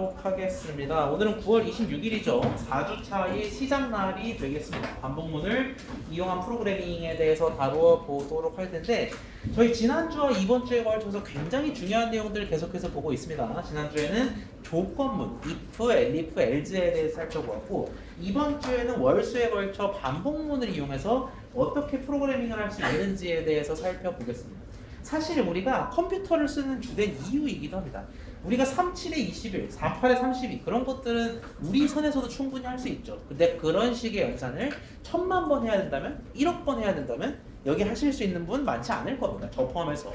하도록 하겠습니다. 오늘은 9월 26일이죠. 4주차의 시작날이 되겠습니다. 반복문을 이용한 프로그래밍에 대해서 다루어 보도록 할 텐데 저희 지난주와 이번주에 걸쳐서 굉장히 중요한 내용들을 계속해서 보고 있습니다. 지난주에는 조건문, if, elif, else에 대해서 살펴보았고 이번주에는 월수에 걸쳐 반복문을 이용해서 어떻게 프로그래밍을 할 수 있는지에 대해서 살펴보겠습니다. 사실 우리가 컴퓨터를 쓰는 주된 이유이기도 합니다. 우리가 37에 21, 48에 32 그런 것들은 우리 선에서도 충분히 할 수 있죠. 근데 그런 식의 연산을 1000만 번 해야 된다면, 1억 번 해야 된다면 여기 하실 수 있는 분 많지 않을 겁니다. 저 포함해서.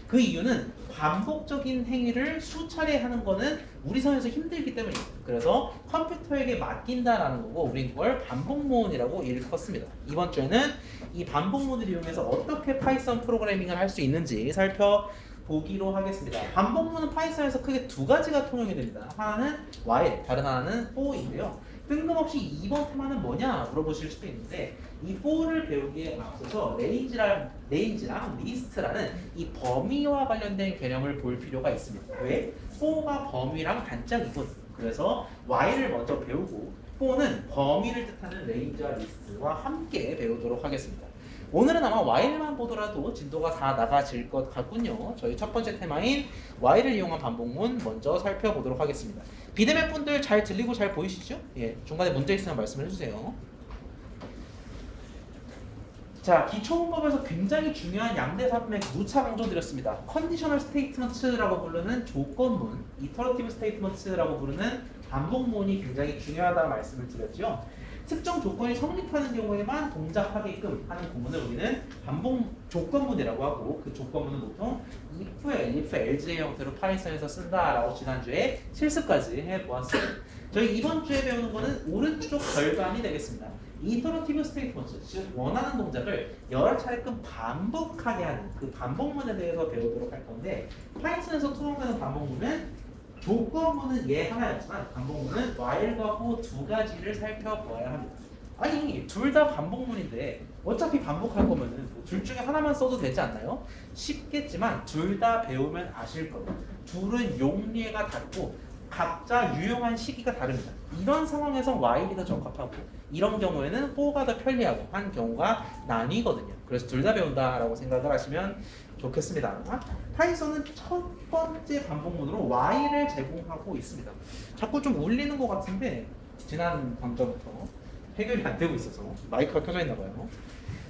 그 이유는 반복적인 행위를 수차례 하는 거는 우리 선에서 힘들기 때문입니다. 그래서 컴퓨터에게 맡긴다라는 거고 우린 그걸 반복문이라고 일컫습니다. 이번 주에는 이 반복문을 이용해서 어떻게 파이썬 프로그래밍을 할 수 있는지 살펴보기로 하겠습니다. 반복문은 파이썬에서 크게 두 가지가 통용이 됩니다. 하나는 while, 다른 하나는 for인데요. 뜬금없이 이번 테마는 뭐냐 물어보실 수도 있는데 이 for를 배우기에 앞서서 range랑 list라는 이 범위와 관련된 개념을 볼 필요가 있습니다. 왜? for가 범위랑 단짝이거든요. 그래서 while을 먼저 배우고 for는 범위를 뜻하는 range와 list와 함께 배우도록 하겠습니다. 오늘은 아마 while만 보더라도 진도가 다 나가질 것 같군요. 저희 첫 번째 테마인 while을 이용한 반복문 먼저 살펴보도록 하겠습니다. 비대면 분들 잘 들리고 잘 보이시죠? 예, 중간에 문제 있으면 말씀을 해주세요. 자, 기초문법에서 굉장히 중요한 양대산맥 누차 강조드렸습니다. 컨디셔널 스테이트먼트라고 부르는 조건문, 이터러티브 스테이트먼트라고 부르는 반복문이 굉장히 중요하다는 말씀을 드렸죠. 특정 조건이 성립하는 경우에만 동작하게끔 하는 구문을 우리는 반복 조건문이라고 하고 그 조건문은 보통 if, elif, else의 형태로 파이썬에서 쓴다라고 지난주에 실습까지 해보았어요. 저희 이번 주에 배우는 거는 오른쪽 절반이 되겠습니다. 이터러티브 스테이트먼트, 즉 원하는 동작을 여러 차례끔 반복하게 하는 그 반복문에 대해서 배우도록 할 건데 파이썬에서 투영되는 반복문은 조건문은 얘 하나였지만 반복문은 while과 for 두 가지를 살펴보아야 합니다. 아니 둘 다 반복문인데 어차피 반복할 거면은 둘 중에 하나만 써도 되지 않나요? 쉽겠지만 둘 다 배우면 아실 겁니다. 둘은 용례가 다르고 각자 유용한 시기가 다릅니다. 이런 상황에서 while이 더 적합하고 이런 경우에는 for가 더 편리하고 한 경우가 나뉘거든요. 그래서 둘 다 배운다라고 생각을 하시면 좋겠습니다. 파이썬은 첫 번째 반복문으로 while을 제공하고 있습니다. 자꾸 좀 울리는 것 같은데 지난 강좌부터 해결이 안 되고 있어서 마이크가 켜져 있나 봐요.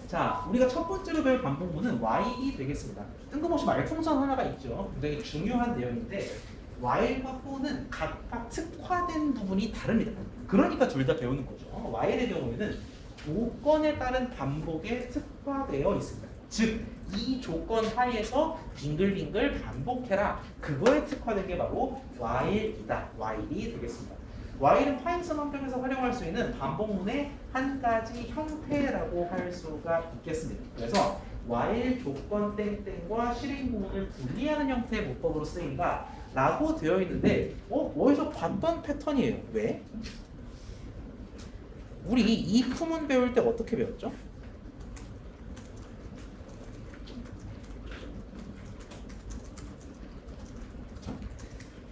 자, 우리가 첫 번째로 배울 반복문은 while이 되겠습니다. 뜬금없이 말풍선 하나가 있죠. 굉장히 중요한 내용인데 while과 for는 각각 특화된 부분이 다릅니다. 그러니까 둘 다 배우는 거죠. while의 경우에는 조건에 따른 반복에 특화되어 있습니다. 즉, 이 조건 하에서 빙글빙글 반복해라. 그거에 특화된 게 바로 while이다. while이 되겠습니다. while은 파이썬 환경에서 활용할 수 있는 반복문의 한 가지 형태라고 할 수가 있겠습니다. 그래서 while 조건 땡땡과 실행 구문을 분리하는 형태의 문법으로 쓰인다 라고 되어 있는데 어디서 봤던 패턴이에요. 왜? 우리 if문 배울 때 어떻게 배웠죠?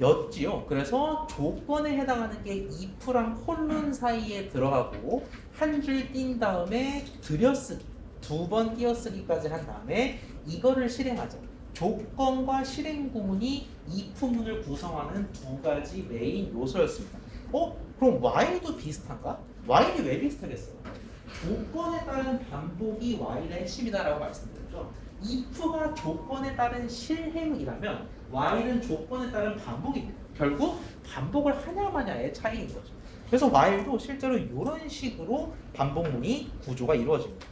였지요. 그래서 조건에 해당하는 게 if랑 콜론 사이에 들어가고 한 줄 띈 다음에 들여쓰기, 두 번 띄어쓰기까지 한 다음에 이거를 실행하죠. 조건과 실행 구문이 if문을 구성하는 두 가지 메인 요소였습니다. 그럼 while도 비슷한가? while이 왜 비슷하겠어요? 조건에 따른 반복이 while의 핵심이다라고 말씀드렸죠. if가 조건에 따른 실행이라면 while은 조건에 따른 반복입니다. 결국 반복을 하냐 마냐의 차이인 거죠. 그래서 while도 실제로 이런 식으로 반복문이 구조가 이루어집니다.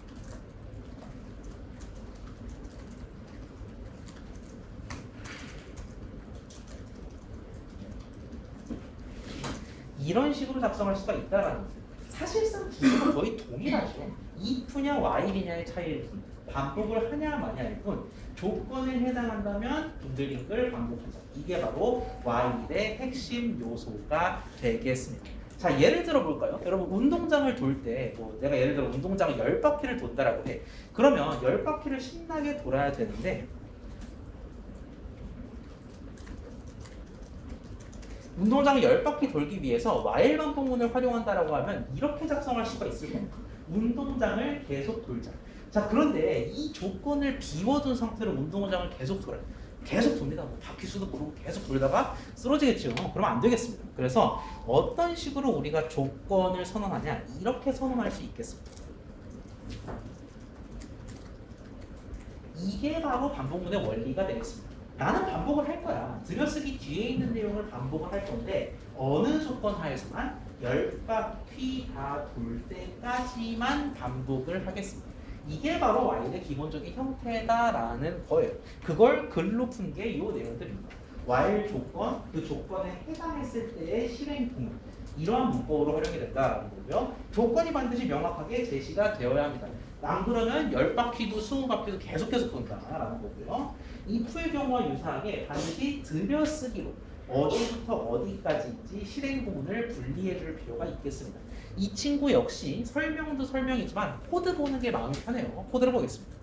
이런 식으로 작성할 수가 있다라는 거죠. 사실상 구조가 거의 동일하죠. if냐 while이냐의 차이일 뿐, 반복을 하냐 마냐일 뿐, 조건에 해당한다면 빙글빙글 반복하자. 이게 바로 while의 핵심 요소가 되겠습니다. 자, 예를 들어 볼까요? 여러분 운동장을 돌 때 내가 예를 들어 운동장을 10바퀴를 돈다라고 해. 그러면 10바퀴를 신나게 돌아야 되는데 운동장을 10바퀴 돌기 위해서 while 반복문을 활용한다라고 하면 이렇게 작성할 수가 있을 겁니다. 운동장을 계속 돌자. 자, 그런데 이 조건을 비워둔 상태로 운동장을 계속 돌아요. 계속 돕니다. 뭐 바퀴 수도 모르고 계속 돌다가 쓰러지겠죠. 그러면 안 되겠습니다. 그래서 어떤 식으로 우리가 조건을 선언하냐, 이렇게 선언할 수 있겠습니다. 이게 바로 반복문의 원리가 되겠습니다. 나는 반복을 할 거야. 들여쓰기 뒤에 있는 내용을 반복을 할 건데 어느 조건 하에서만 10바퀴 다 돌 때까지만 반복을 하겠습니다. 이게 바로 while의 기본적인 형태다라는 거예요. 그걸 글로 푼 게 이 내용들입니다. while 조건, 그 조건에 해당했을 때의 실행 구문, 이러한 문법으로 활용이 된다라는 거고요. 조건이 반드시 명확하게 제시가 되어야 합니다. 안 그러면 10바퀴도 20바퀴도 계속 돈다라는 거고요. if의 경우와 유사하게 반드시 들여쓰기로 어디부터 어디까지인지 실행 구문을 분리해 줄 필요가 있겠습니다. 이 친구 역시 설명도 설명이지만 코드 보는 게 마음이 편해요. 코드를 보겠습니다.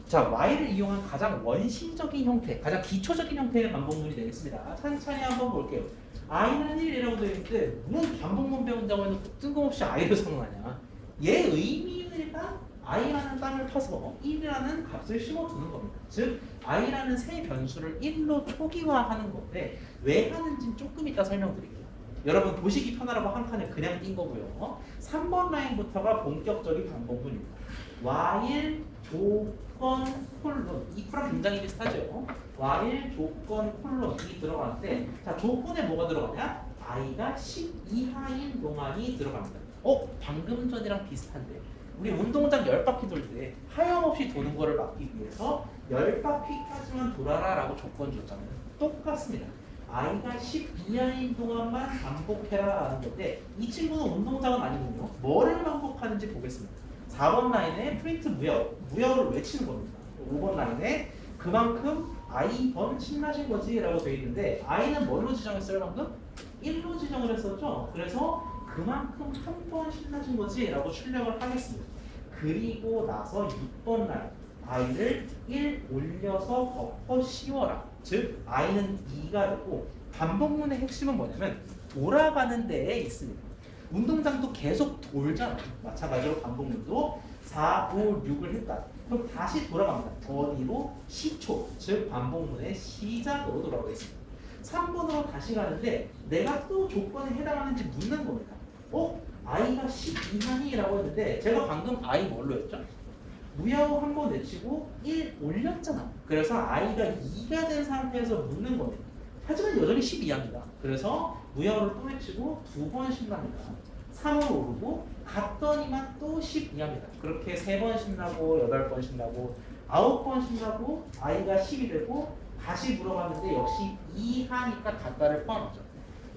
자, while을 이용한 가장 원시적인 형태, 가장 기초적인 형태의 반복문이 되겠습니다. 천천히 한번 볼게요. i는 1이라고 되어 있는데 무슨 반복문 배운다고 해서 뜬금없이 i를 선언하냐. 얘 의미가 i라는 땅을 파서 1이라는 값을 심어두는 겁니다. 즉 i라는 새 변수를 1로 초기화하는 건데 왜 하는지는 조금 이따 설명드릴게요. 여러분 보시기 편하라고 한 칸에 그냥 띈 거고요. 3번 라인부터가 본격적인 반복문입니다. while 조건 콜론, if랑 굉장히 비슷하죠. while 조건 콜론이 들어가는데 자, 조건에 뭐가 들어가냐? i가 10 이하인 동안이 들어갑니다. 방금 전이랑 비슷한데 우리 운동장 10바퀴 돌 때 하염없이 도는 거를 막기 위해서 10바퀴까지만 돌아라 라고 조건 줬잖아요. 똑같습니다. i가 10 이하인 동안만 반복해라 라는 건데 이 친구는 운동장은 아니군요. 뭐를 반복하는지 보겠습니다. 4번 라인에 프린트 무효를 외치는 겁니다. 5번 라인에 그만큼 i번 신나신 거지 라고 되어 있는데 i는 뭘로 지정했어요 방금? 1로 지정을 했었죠. 그래서 그만큼 한 번 신나신 거지 라고 출력을 하겠습니다. 그리고 나서 6번 라인 i를 1 올려서 덮어 씌워라. 즉 i는 2가 되고 반복문의 핵심은 뭐냐면 돌아가는 데에 있습니다. 운동장도 계속 돌잖아요. 마찬가지로 반복문도 4, 5, 6을 했다. 그럼 다시 돌아갑니다. 어디로? 시초, 즉 반복문의 시작으로 돌아가겠습니다. 3번으로 다시 가는데 내가 또 조건에 해당하는지 묻는 겁니다. i가 10 이하니? 라고 했는데 제가 방금 i 뭘로 했죠? 무야호 한번 외치고 1 올렸잖아. 그래서 i가 2가 된 상태에서 묻는 겁니다. 하지만 여전히 10 이하입니다. 그래서 무야호를 또 외치고 2번 신납니다. 3을 오르고 갔더니만 또 10 이하입니다. 그렇게 3번 신나고 8번 신나고 9번 신나고 i가 10이 되고 다시 물어봤는데 역시 이하니까 닷다를 포함하죠.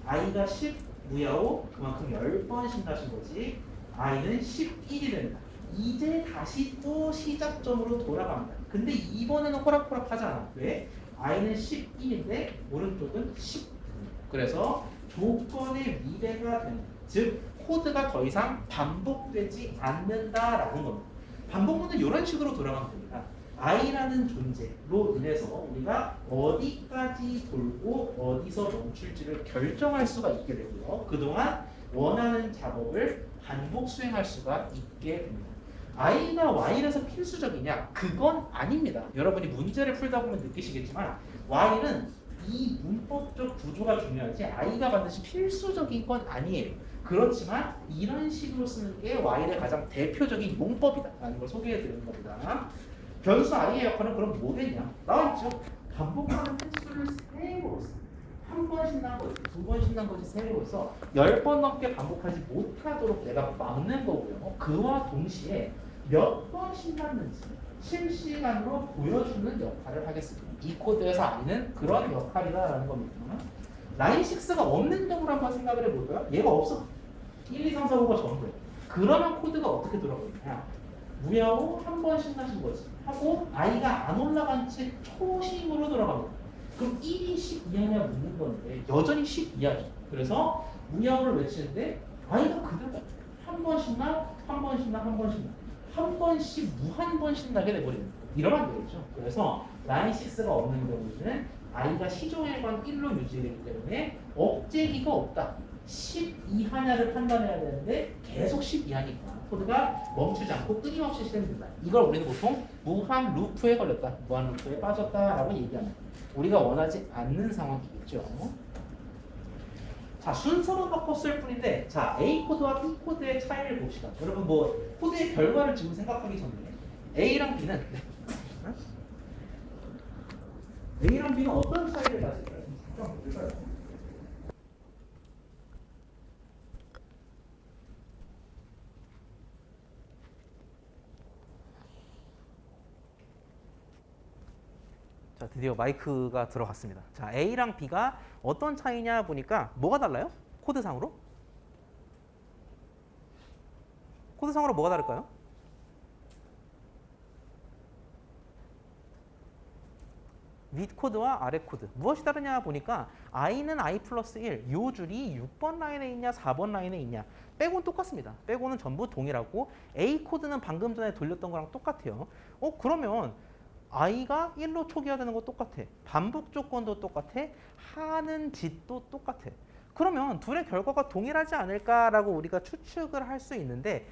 i가 10 무야호 그만큼 10번 신나신 거지. i는 11이 됩니다. 이제 다시 또 시작점으로 돌아갑니다. 근데 이번에는 호락호락 하잖아. 왜? i는 11인데 오른쪽은 10. 그래서 조건의 미래가 됩니다. 즉 코드가 더 이상 반복되지 않는다라는 겁니다. 반복문은 이런 식으로 돌아가면 됩니다. i라는 존재로 인해서 우리가 어디까지 돌고 어디서 멈출지를 결정할 수가 있게 되고요. 그동안 원하는 작업을 반복 수행할 수가 있게 됩니다. i가 while에서 필수적이냐? 그건 아닙니다. 여러분이 문제를 풀다 보면 느끼시겠지만 while은 이 문법적 구조가 중요하지 i가 반드시 필수적인 건 아니에요. 그렇지만 이런 식으로 쓰는 게 while의 가장 대표적인 용법이다라는 걸 소개해 드리는 겁니다. 변수 i의 역할은 그럼 뭐겠냐? 나와있죠? 반복하는 횟수를 3으로 써. 한 번 신난 거지, 2번 신난 거지, 3으로 써 10번 넘게 반복하지 못하도록 내가 막는 거고요. 그와 동시에 몇 번 신났는지 실시간으로 보여주는 역할을 하겠습니다. 이 코드에서 i는 그런 역할이다라는 겁니다. 라인 6가 없는 경우를 한번 생각을 해볼까요? 얘가 없어. 1, 2, 3, 4, 5가 전부예요. 그러면 코드가 어떻게 돌아가느냐? 무야호 한 번 신나신 거지 하고 i가 안 올라간 채 초심으로 돌아갑니다. 그럼 1이 10 이하냐 묻는 건데 여전히 10 이하죠. 그래서 무야호를 외치는데 i가 그대로 한 번 신나, 한 번 신나, 한 번 신나, 한 번씩 무한 번 신나게 돼버립니다. 이러면 안 되겠죠. 그래서 라인 6가 없는 경우는 i가 시조일관 1로 유지되기 때문에 억제기가 없다. 10 이하냐를 판단해야 되는데 계속 10 이하니까 코드가 멈추지 않고 끊임없이 실행된다. 이걸 우리는 보통 무한 루프에 걸렸다, 무한 루프에 빠졌다라고 얘기합니다. 우리가 원하지 않는 상황이겠죠. 자, 순서만 바꿨을 뿐인데, 자, A 코드와 B 코드의 차이를 봅시다. 여러분 뭐 코드의 결과를 지금 생각하기 전에 A랑 B는 A랑 B는 어떤 차이를 가질까요? 잠깐 볼까요? 자, 드디어 마이크가 들어갔습니다. 자, A랑 B가 어떤 차이냐 보니까 뭐가 달라요? 코드상으로? 코드상으로 뭐가 다를까요? 윗 코드와 아래 코드. 무엇이 다르냐 보니까 i는 i 플러스 1, 요 줄이 6번 라인에 있냐 4번 라인에 있냐 빼고는 똑같습니다. 빼고는 전부 동일하고 A 코드는 방금 전에 돌렸던 거랑 똑같아요. 그러면 i가 1로 초기화되는 거 똑같아. 반복 조건도 똑같아. 하는 짓도 똑같아. 그러면 둘의 결과가 동일하지 않을까라고 우리가 추측을 할 수 있는데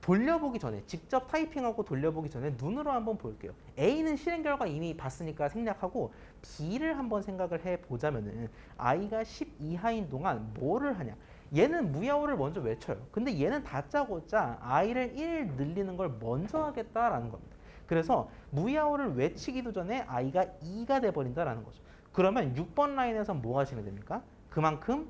돌려보기 전에, 직접 타이핑하고 돌려보기 전에 눈으로 한번 볼게요. A는 실행 결과 이미 봤으니까 생략하고 B를 한번 생각을 해보자면은 i가 10 이하인 동안 뭐를 하냐. 얘는 무야호를 먼저 외쳐요. 근데 얘는 다짜고짜 i를 1 늘리는 걸 먼저 하겠다라는 겁니다. 그래서 무야호를 외치기도 전에 i가 2가 돼버린다라는 거죠. 그러면 6번 라인에서 뭐 하시면 됩니까? 그만큼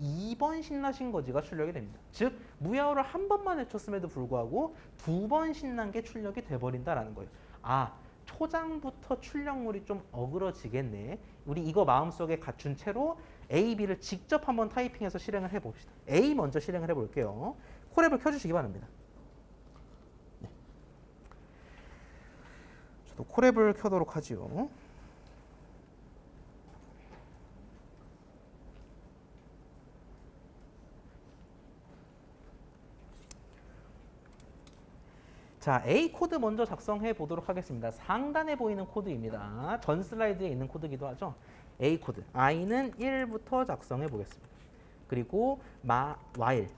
2번 신나신 거지가 출력이 됩니다. 즉 무야호를 한 번만 외쳤음에도 불구하고 2번 신난 게 출력이 돼버린다라는 거예요. 아, 초장부터 출력물이 좀 어그러지겠네. 우리 이거 마음속에 갖춘 채로 A, B를 직접 한번 타이핑해서 실행을 해봅시다. A 먼저 실행을 해볼게요. 콜앱을 켜주시기 바랍니다. 네. 저도 콜앱을 켜도록 하지요. 자, A 코드 먼저 작성해 보도록 하겠습니다. 상단에 보이는 코드입니다. 전 슬라이드에 있는 코드이기도 하죠. A 코드. i는 1부터 작성해 보겠습니다. 그리고 while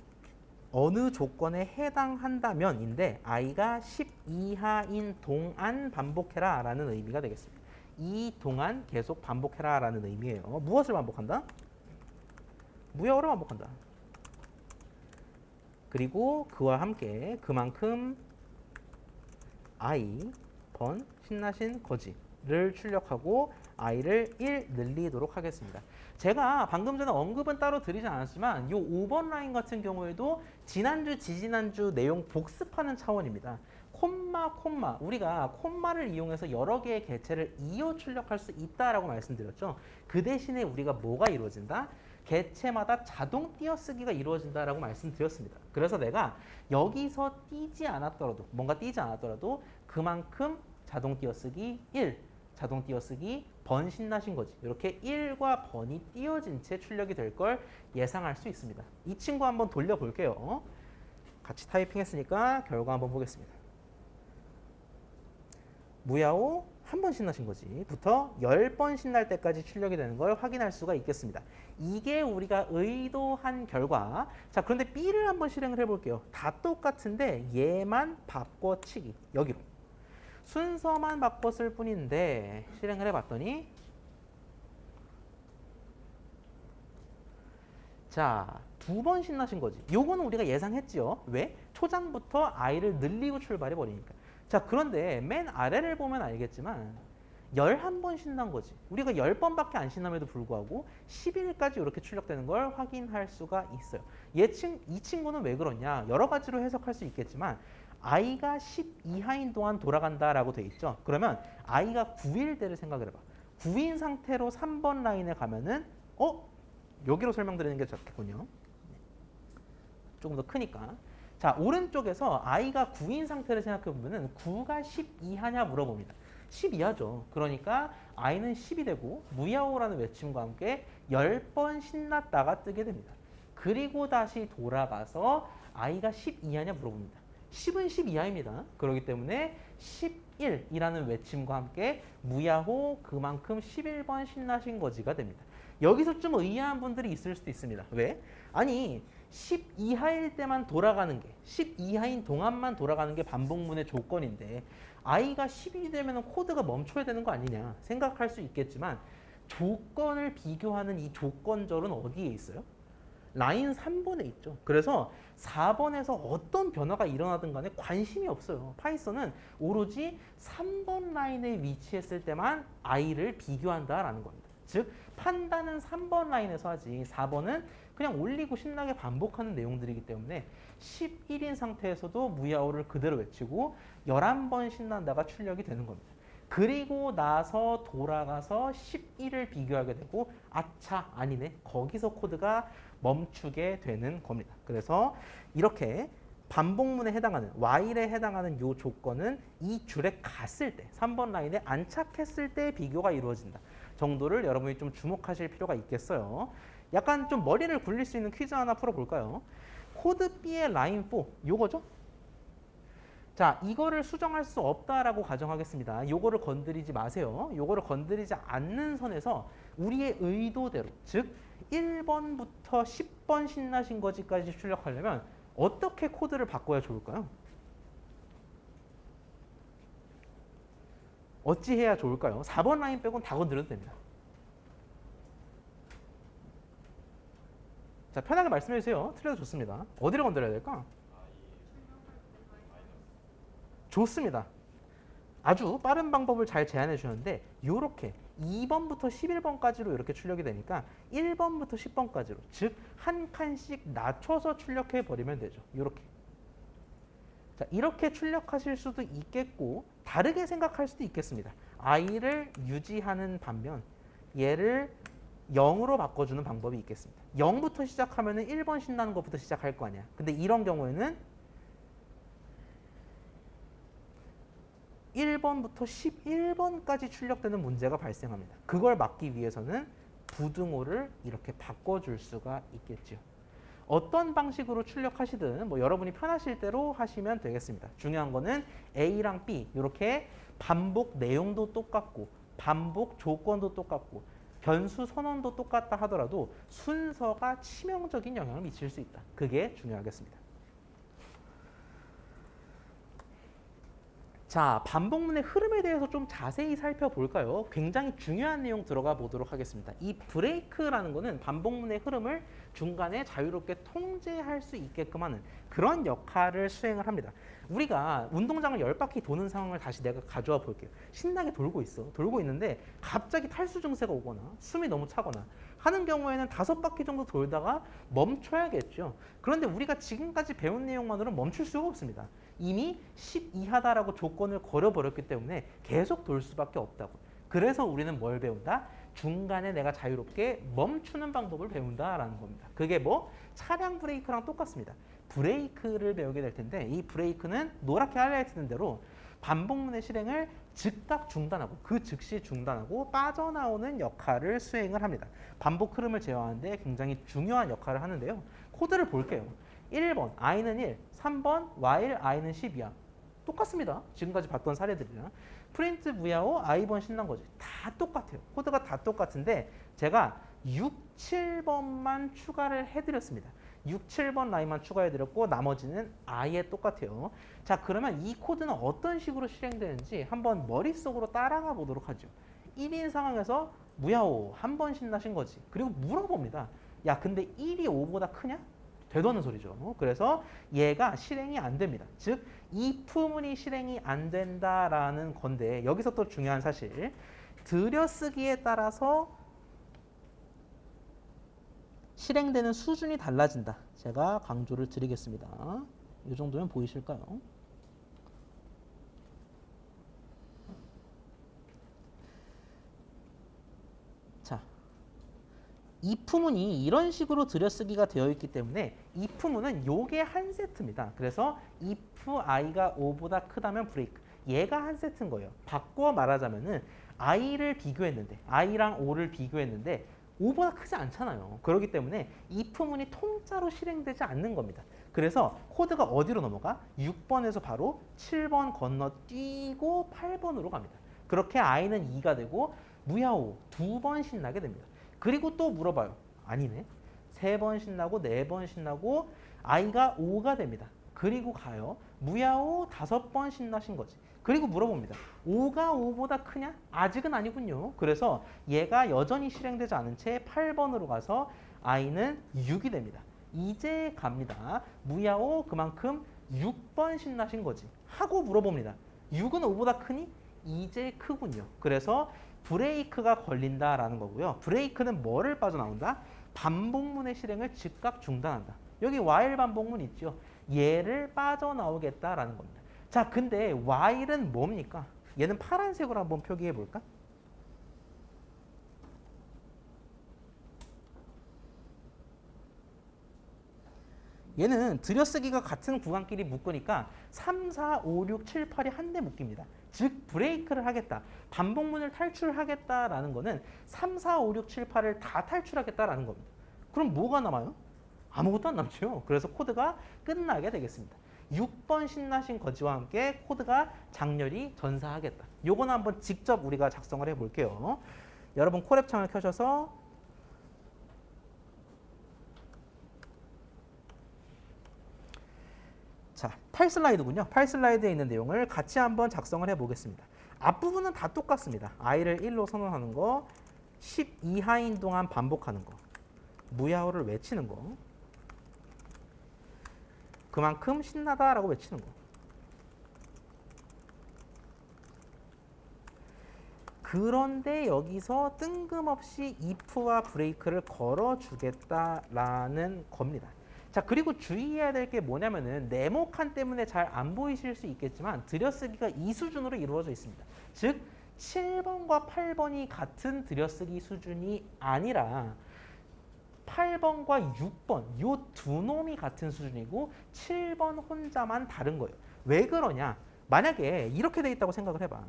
어느 조건에 해당한다면인데 i가 10 이하인 동안 반복해라 라는 의미가 되겠습니다. 이 동안 계속 반복해라 라는 의미예요. 무엇을 반복한다? 무야호를 반복한다. 그리고 그와 함께 그만큼 i 번 신나신 거지를 출력하고 i를 1 늘리도록 하겠습니다. 제가 방금 전에 언급은 따로 드리지 않았지만 이 5번 라인 같은 경우에도 지난주, 지지난주 내용 복습하는 차원입니다. 콤마 우리가 콤마를 이용해서 여러 개의 개체를 이어 출력할 수 있다라고 말씀드렸죠. 그 대신에 우리가 뭐가 이루어진다? 개체마다 자동 띄어쓰기가 이루어진다라고 말씀드렸습니다. 그래서 내가 여기서 뭔가 띄지 않았더라도 그만큼 자동 띄어쓰기 1, 자동 띄어쓰기 번 신나신 거지. 이렇게 1과 번이 띄어진 채 출력이 될 걸 예상할 수 있습니다. 이 친구 한번 돌려볼게요. 같이 타이핑했으니까 결과 한번 보겠습니다. 무야호 한 번 신나신 거지 부터 10번 신날 때까지 출력이 되는 걸 확인할 수가 있겠습니다. 이게 우리가 의도한 결과. 자, 그런데 B를 한번 실행을 해볼게요. 다 똑같은데 얘만 바꿔치기. 여기로 순서만 바꿨을 뿐인데 실행을 해봤더니 자, 2번 신나신 거지. 요거는 우리가 예상했지요. 왜? 초장부터 i를 늘리고 출발해버리니까. 자, 그런데 맨 아래를 보면 알겠지만 11번 신난 거지. 우리가 10번밖에 안 신남에도 불구하고 11까지 이렇게 출력되는 걸 확인할 수가 있어요. 이 친구는 왜 그러냐? 여러 가지로 해석할 수 있겠지만 i가 10 이하인 동안 돌아간다라고 돼 있죠. 그러면 i가 9일 때를 생각을 해봐. 9인 상태로 3번 라인에 가면은 여기로 설명드리는 게 좋겠군요. 조금 더 크니까. 자, 오른쪽에서 i가 9인 상태를 생각해보면 9가 10 이하냐 물어봅니다. 10 이하죠. 그러니까 i는 10이 되고 무야호라는 외침과 함께 10번 신났다가 뜨게 됩니다. 그리고 다시 돌아가서 i가 10 이하냐 물어봅니다. 10은 10 이하입니다. 그렇기 때문에 11이라는 외침과 함께 무야호 그만큼 11번 신나신 거지가 됩니다. 여기서 좀 의아한 분들이 있을 수도 있습니다. 왜? 아니 10 이하일 때만 돌아가는 게 10 이하인 동안만 돌아가는 게 반복문의 조건인데 i가 10이 되면 코드가 멈춰야 되는 거 아니냐 생각할 수 있겠지만 조건을 비교하는 이 조건절은 어디에 있어요? 라인 3번에 있죠. 그래서 4번에서 어떤 변화가 일어나든 간에 관심이 없어요. 파이썬은 오로지 3번 라인에 위치했을 때만 i를 비교한다라는 겁니다. 즉 판단은 3번 라인에서 하지 4번은 그냥 올리고 신나게 반복하는 내용들이기 때문에 11인 상태에서도 무야호를 그대로 외치고 11번 신난다가 출력이 되는 겁니다. 그리고 나서 돌아가서 11을 비교하게 되고 아차 아니네 거기서 코드가 멈추게 되는 겁니다. 그래서 이렇게 반복문에 해당하는 while에 해당하는 이 조건은 이 줄에 갔을 때 3번 라인에 안착했을 때 비교가 이루어진다 정도를 여러분이 좀 주목하실 필요가 있겠어요. 약간 좀 머리를 굴릴 수 있는 퀴즈 하나 풀어볼까요? 코드 B의 라인 4 요거죠? 자, 이거를 수정할 수 없다라고 가정하겠습니다. 요거를 건드리지 마세요. 요거를 건드리지 않는 선에서 우리의 의도대로, 즉 1번부터 10번 신나신 거지까지 출력하려면 어떻게 코드를 바꿔야 좋을까요? 어찌 해야 좋을까요? 4번 라인 빼고는 다 건드려도 됩니다. 자, 편하게 말씀해 주세요. 틀려도 좋습니다. 어디를 건드려야 될까? 좋습니다. 아주 빠른 방법을 잘 제안해 주셨는데 이렇게 2번부터 11번까지로 이렇게 출력이 되니까 1번부터 10번까지로 즉 한 칸씩 낮춰서 출력해 버리면 되죠. 이렇게. 자, 이렇게 출력하실 수도 있겠고 다르게 생각할 수도 있겠습니다. i를 유지하는 반면 얘를 0으로 바꿔주는 방법이 있겠습니다. 0부터 시작하면 1번 신나는 것부터 시작할 거 아니야. 근데 이런 경우에는 1번부터 11번까지 출력되는 문제가 발생합니다. 그걸 막기 위해서는 부등호를 이렇게 바꿔줄 수가 있겠죠. 어떤 방식으로 출력하시든 뭐 여러분이 편하실 대로 하시면 되겠습니다. 중요한 거는 A랑 B 이렇게 반복 내용도 똑같고 반복 조건도 똑같고 변수 선언도 똑같다 하더라도 순서가 치명적인 영향을 미칠 수 있다. 그게 중요하겠습니다. 자, 반복문의 흐름에 대해서 좀 자세히 살펴볼까요? 굉장히 중요한 내용 들어가 보도록 하겠습니다. 이 브레이크라는 거는 반복문의 흐름을 중간에 자유롭게 통제할 수 있게끔 하는 그런 역할을 수행을 합니다. 우리가 운동장을 10바퀴 도는 상황을 다시 내가 가져와 볼게요. 신나게 돌고 있어. 돌고 있는데 갑자기 탈수 증세가 오거나 숨이 너무 차거나 하는 경우에는 5바퀴 정도 돌다가 멈춰야겠죠. 그런데 우리가 지금까지 배운 내용만으로는 멈출 수가 없습니다. 이미 10 이하다라고 조건을 걸어버렸기 때문에 계속 돌 수밖에 없다고. 그래서 우리는 뭘 배운다? 중간에 내가 자유롭게 멈추는 방법을 배운다라는 겁니다. 그게 뭐? 차량 브레이크랑 똑같습니다. 브레이크를 배우게 될 텐데 이 브레이크는 노랗게 하이라이트된 대로 반복문의 실행을 즉각 중단하고 그 즉시 중단하고 빠져나오는 역할을 수행을 합니다. 반복 흐름을 제어하는데 굉장히 중요한 역할을 하는데요. 코드를 볼게요. 1번 i는 1, 3번 while i는 10이야. 똑같습니다. 지금까지 봤던 사례들이랑. 프린트 무야호 i번 신난 거지. 다 똑같아요. 코드가 다 똑같은데 제가 6, 7번만 추가를 해드렸습니다. 6, 7번 라인만 추가해드렸고 나머지는 아예 똑같아요. 자, 그러면 이 코드는 어떤 식으로 실행되는지 한번 머릿속으로 따라가 보도록 하죠. 1인 상황에서 무야호 한 번 신나신 거지. 그리고 물어봅니다. 야, 근데 1이 5보다 크냐? 되도는 소리죠. 그래서 얘가 실행이 안 됩니다. 즉, if문이 실행이 안 된다라는 건데 여기서 또 중요한 사실 들여쓰기에 따라서 실행되는 수준이 달라진다. 제가 강조를 드리겠습니다. 이 정도면 보이실까요? 자, if문이 이런 식으로 들여쓰기가 되어 있기 때문에 if문은 요게 한 세트입니다. 그래서 if i가 5보다 크다면 브레이크. 얘가 한 세트인 거예요. 바꿔 말하자면은 i를 비교했는데 i랑 5를 비교했는데 5보다 크지 않잖아요. 그렇기 때문에 if문이 통짜로 실행되지 않는 겁니다. 그래서 코드가 어디로 넘어가? 6번에서 바로 7번 건너뛰고 8번으로 갑니다. 그렇게 i는 2가 되고 무야호 2번 신나게 됩니다. 그리고 또 물어봐요. 아니네. 3번 신나고 4번 신나고 i가 5가 됩니다. 그리고 가요. 무야호 5번 신나신 거지. 그리고 물어봅니다. 5가 5보다 크냐? 아직은 아니군요. 그래서 얘가 여전히 실행되지 않은 채 8번으로 가서 i는 6이 됩니다. 이제 갑니다. 무야호 그만큼 6번 신나신 거지. 하고 물어봅니다. 6은 5보다 크니? 이제 크군요. 그래서 브레이크가 걸린다라는 거고요. 브레이크는 뭐를 빠져나온다? 반복문의 실행을 즉각 중단한다. 여기 while 반복문 있죠. 얘를 빠져나오겠다라는 겁니다. 자, 근데 while은 뭡니까? 얘는 파란색으로 한번 표기해 볼까? 얘는 들여쓰기가 같은 구간끼리 묶으니까 3, 4, 5, 6, 7, 8이 한데 묶입니다. 즉 브레이크를 하겠다. 반복문을 탈출하겠다라는 거는 3, 4, 5, 6, 7, 8을 다 탈출하겠다라는 겁니다. 그럼 뭐가 남아요? 아무것도 안 남죠. 그래서 코드가 끝나게 되겠습니다. 6번 신나신 거지와 함께 코드가 장렬히 전사하겠다. 요거는 한번 직접 우리가 작성을 해볼게요. 여러분 콜앱 창을 켜셔서 자, 8슬라이드군요. 8슬라이드에 있는 내용을 같이 한번 작성을 해보겠습니다. 앞부분은 다 똑같습니다. i를 1로 선언하는 거, 10 이하인 동안 반복하는 거, 무야호를 외치는 거, 그만큼 신나다라고 외치는 거. 그런데 여기서 뜬금없이 if와 브레이크를 걸어주겠다라는 겁니다. 자, 그리고 주의해야 될 게 뭐냐면은 네모칸 때문에 잘 안 보이실 수 있겠지만 들여쓰기가 이 수준으로 이루어져 있습니다. 즉 7번과 8번이 같은 들여쓰기 수준이 아니라 8번과 6번 요 두 놈이 같은 수준이고 7번 혼자만 다른 거예요. 왜 그러냐? 만약에 이렇게 돼 있다고 생각을 해봐.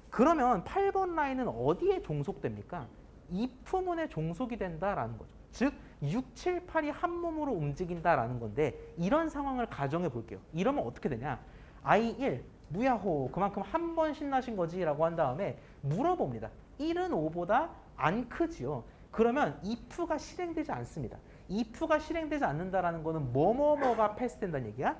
그러면 8번 라인은 어디에 종속됩니까? if문에 종속이 된다라는 거죠. 즉 6, 7, 8이 한 몸으로 움직인다라는 건데 이런 상황을 가정해 볼게요. 이러면 어떻게 되냐? i1 무야호 그만큼 한 번 신나신 거지 라고 한 다음에 물어봅니다. 1은 5보다 안 크지요. 그러면 if가 실행되지 않습니다. if가 실행되지 않는다라는 거는 뭐뭐뭐가 패스된다는 얘기야?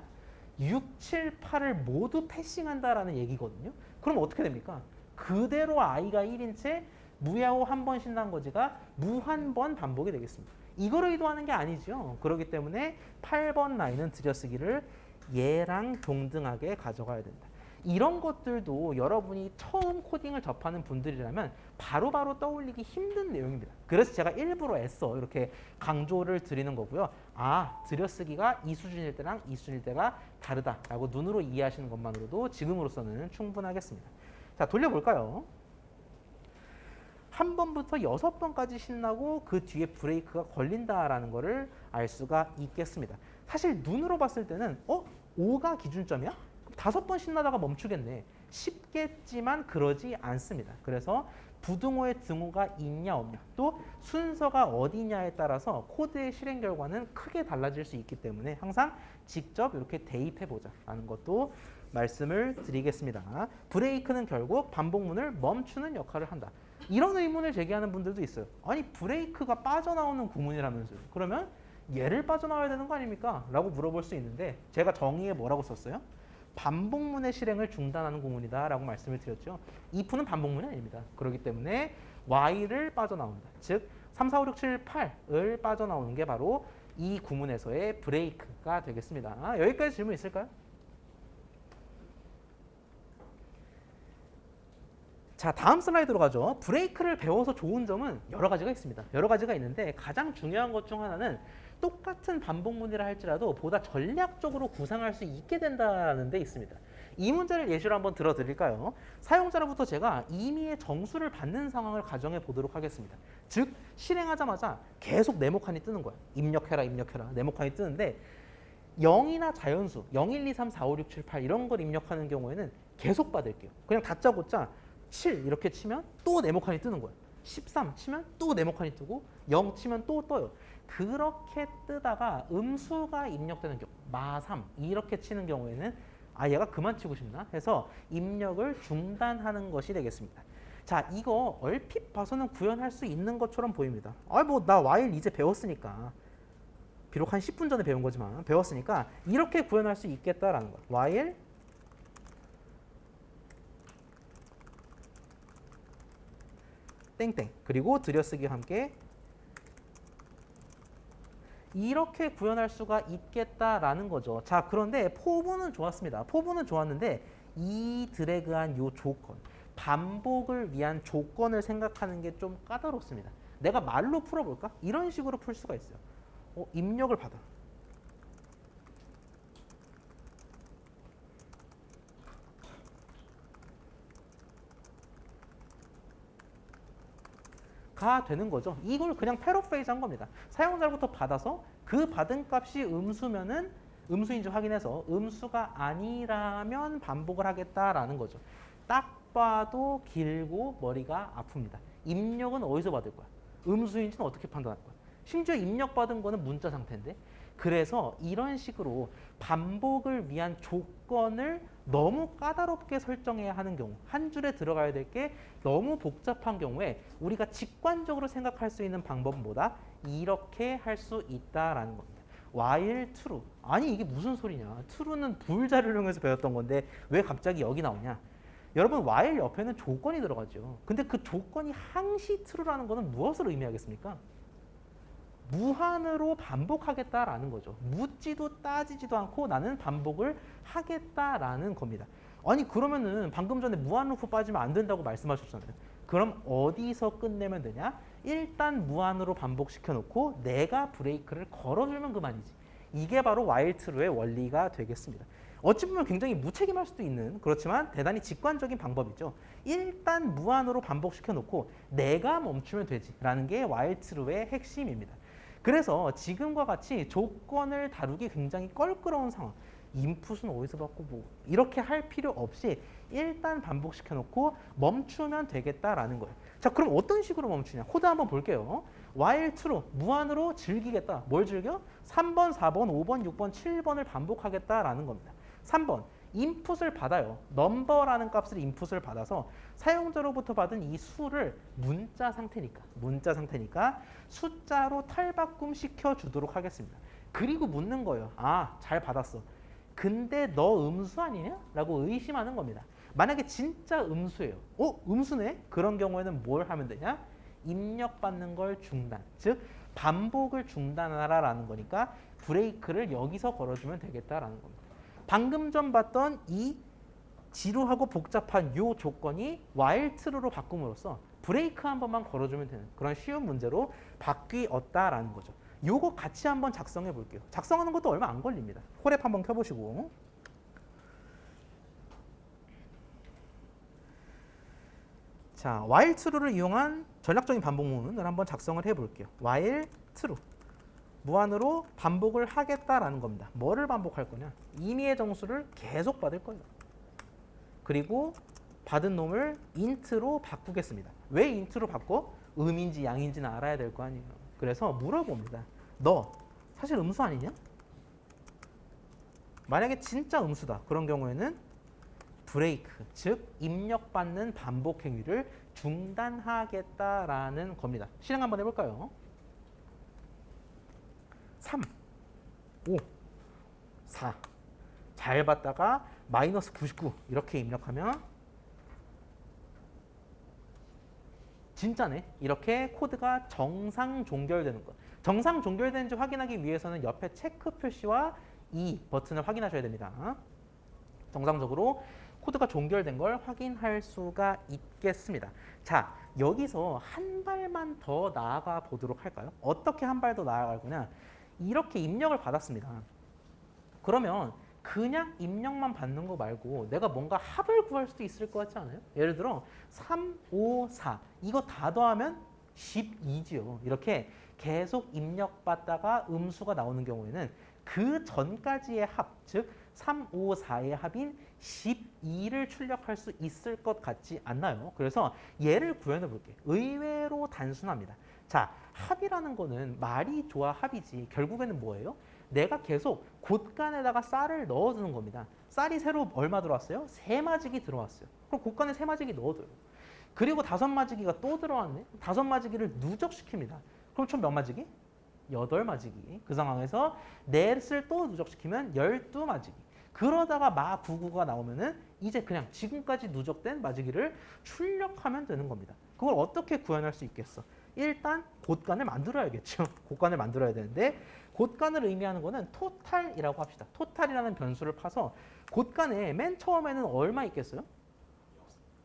6, 7, 8을 모두 패싱한다라는 얘기거든요. 그럼 어떻게 됩니까? 그대로 i가 1인 채 무야호 한 번 신난 거지가 무한 번 반복이 되겠습니다. 이걸 의도하는 게 아니죠. 그렇기 때문에 8번 라인은 들여쓰기를 얘랑 동등하게 가져가야 된다. 이런 것들도 여러분이 처음 코딩을 접하는 분들이라면 바로바로 떠올리기 힘든 내용입니다. 그래서 제가 일부러 애써 이렇게 강조를 드리는 거고요. 아, 들여쓰기가 이 수준일 때랑 이 수준일 때가 다르다라고 눈으로 이해하시는 것만으로도 지금으로서는 충분하겠습니다. 자, 돌려볼까요? 한 번부터 6번까지 신나고 그 뒤에 브레이크가 걸린다라는 것을 알 수가 있겠습니다. 사실 눈으로 봤을 때는 5가 기준점이야? 그럼 5번 신나다가 멈추겠네. 쉽겠지만 그러지 않습니다. 그래서 부등호의 등호가 있냐 없냐 또 순서가 어디냐에 따라서 코드의 실행 결과는 크게 달라질 수 있기 때문에 항상 직접 이렇게 대입해 보자라는 것도 말씀을 드리겠습니다. 브레이크는 결국 반복문을 멈추는 역할을 한다. 이런 의문을 제기하는 분들도 있어요. 아니 브레이크가 빠져나오는 구문이라면서요. 그러면 얘를 빠져나와야 되는 거 아닙니까? 라고 물어볼 수 있는데 제가 정의에 뭐라고 썼어요? 반복문의 실행을 중단하는 구문이다 라고 말씀을 드렸죠. if는 반복문이 아닙니다. 그렇기 때문에 while을 빠져나온다. 즉 3, 4, 5, 6, 7, 8을 빠져나오는 게 바로 이 구문에서의 브레이크가 되겠습니다. 여기까지 질문 있을까요? 자, 다음 슬라이드로 가죠. 브레이크를 배워서 좋은 점은 여러 가지가 있습니다. 여러 가지가 있는데 가장 중요한 것 중 하나는 똑같은 반복문이라 할지라도 보다 전략적으로 구상할 수 있게 된다는 데 있습니다. 이 문제를 예시로 한번 들어드릴까요? 사용자로부터 제가 임의의 정수를 받는 상황을 가정해 보도록 하겠습니다. 즉 실행하자마자 계속 네모칸이 뜨는 거야. 입력해라 네모칸이 뜨는데 0이나 자연수 0, 1, 2, 3, 4, 5, 6, 7, 8 이런 걸 입력하는 경우에는 계속 받을게요. 그냥 다짜고짜 7 이렇게 치면 또 네모칸이 뜨는 거야. 13 치면 또 네모칸이 뜨고 0 치면 또 떠요. 그렇게 뜨다가 음수가 입력되는 경우 마3 이렇게 치는 경우에는 아 얘가 그만 치고 싶나 해서 입력을 중단하는 것이 되겠습니다. 자 이거 얼핏 봐서는 구현할 수 있는 것처럼 보입니다. 아 뭐 나 while 이제 배웠으니까 비록 한 10분 전에 배운 거지만 배웠으니까 이렇게 구현할 수 있겠다라는 거야. while 땡땡 그리고 들여쓰기와 함께 이렇게 구현할 수가 있겠다라는 거죠. 자 그런데 포부는 좋았습니다. 포부는 좋았는데 이 드래그한 요 조건 반복을 위한 조건을 생각하는 게 좀 까다롭습니다. 내가 말로 풀어볼까? 이런 식으로 풀 수가 있어요. 입력을 받아. 가 되는 거죠. 이걸 그냥 패러프레이즈 한 겁니다. 사용자로부터 받아서 그 받은 값이 음수면은 음수인지 확인해서 음수가 아니라면 반복을 하겠다라는 거죠. 딱 봐도 길고 머리가 아픕니다. 입력은 어디서 받을 거야? 음수인지는 어떻게 판단할 거야? 심지어 입력받은 거는 문자 상태인데 그래서 이런 식으로 반복을 위한 조건을 너무 까다롭게 설정해야 하는 경우 한 줄에 들어가야 될 게 너무 복잡한 경우에 우리가 직관적으로 생각할 수 있는 방법보다 이렇게 할 수 있다라는 겁니다. while true 아니 이게 무슨 소리냐 true는 불자를 이용해서 배웠던 건데 왜 갑자기 여기 나오냐 여러분 while 옆에는 조건이 들어가죠. 근데 그 조건이 항시 true라는 거는 무엇을 의미하겠습니까? 무한으로 반복하겠다라는 거죠. 묻지도 따지지도 않고 나는 반복을 하겠다라는 겁니다. 아니 그러면은 방금 전에 무한루프 빠지면 안 된다고 말씀하셨잖아요. 그럼 어디서 끝내면 되냐? 일단 무한으로 반복시켜 놓고 내가 브레이크를 걸어주면 그만이지. 이게 바로 while true의 원리가 되겠습니다. 어찌 보면 굉장히 무책임할 수도 있는 그렇지만 대단히 직관적인 방법이죠. 일단 무한으로 반복시켜 놓고 내가 멈추면 되지라는 게 while true의 핵심입니다. 그래서 지금과 같이 조건을 다루기 굉장히 껄끄러운 상황 인풋은 어디서 받고 뭐 이렇게 할 필요 없이 일단 반복시켜 놓고 멈추면 되겠다라는 거예요. 자 그럼 어떤 식으로 멈추냐 코드 한번 볼게요. while true 무한으로 즐기겠다. 뭘 즐겨? 3번, 4번, 5번, 6번, 7번을 반복하겠다라는 겁니다. 3번 인풋을 받아요. 넘버라는 값을 인풋을 받아서 사용자로부터 받은 이 수를 문자 상태니까 숫자로 탈바꿈 시켜 주도록 하겠습니다. 그리고 묻는 거예요. 아, 잘 받았어. 근데 너 음수 아니냐? 라고 의심하는 겁니다. 만약에 진짜 음수예요. 음수네? 그런 경우에는 뭘 하면 되냐? 입력받는 걸 중단. 즉 반복을 중단하라라는 거니까 브레이크를 여기서 걸어주면 되겠다라는 겁니다. 방금 전 봤던 이 지루하고 복잡한 요 조건이 while true로 바꿈으로써 브레이크 한 번만 걸어주면 되는 그런 쉬운 문제로 바뀌었다라는 거죠. 요거 같이 한번 작성해 볼게요. 작성하는 것도 얼마 안 걸립니다. 콜앱 한번 켜보시고 자, while true를 이용한 전략적인 반복문을 한번 작성을 해볼게요. while true 무한으로 반복을 하겠다라는 겁니다. 뭐를 반복할 거냐? 임의의 정수를 계속 받을 거예요. 그리고 받은 놈을 int로 바꾸겠습니다. 왜 int로 바꿔? 음인지 양인지는 알아야 될 거 아니에요. 그래서 물어봅니다. 너 사실 음수 아니냐? 만약에 진짜 음수다. 그런 경우에는 브레이크, 즉 입력받는 반복 행위를 중단하겠다라는 겁니다. 실행 한번 해볼까요? 3, 5, 4 잘 받다가 마이너스 99 이렇게 입력하면 진짜네. 이렇게 코드가 정상 종결되는 것. 정상 종결되는지 확인하기 위해서는 옆에 체크 표시와 이 버튼을 확인하셔야 됩니다. 정상적으로 코드가 종결된 걸 확인할 수가 있겠습니다. 자, 여기서 한 발만 더 나아가 보도록 할까요? 어떻게 한 발 더 나아갈 거냐? 이렇게 입력을 받았습니다. 그러면 그냥 입력만 받는 거 말고 내가 뭔가 합을 구할 수도 있을 것 같지 않아요? 예를 들어 3, 5, 4 이거 다 더하면 12지요. 이렇게 계속 입력받다가 음수가 나오는 경우에는 그 전까지의 합, 즉 3, 5, 4의 합인 12를 출력할 수 있을 것 같지 않나요? 그래서 얘를 구현해 볼게요. 의외로 단순합니다. 자, 합이라는 거는 말이 좋아 합이지 결국에는 뭐예요? 내가 계속 곳간에다가 쌀을 넣어두는 겁니다. 쌀이 새로 얼마 들어왔어요? 3마지기 들어왔어요. 그럼 곳간에 3마지기 넣어둬요. 그리고 5마지기가 또 들어왔네. 5마지기를 누적시킵니다. 그럼 총 몇 마지기? 8마지기. 그 상황에서 넷을 또 누적시키면 12마지기. 그러다가 마 99가 나오면은 이제 그냥 지금까지 누적된 마지기를 출력하면 되는 겁니다. 그걸 어떻게 구현할 수 있겠어? 일단 곳간을 만들어야겠죠. 곳간을 만들어야 되는데 곳간을 의미하는 거는 토탈이라고 합시다. 토탈이라는 변수를 파서 곳간에 맨 처음에는 얼마 있겠어요?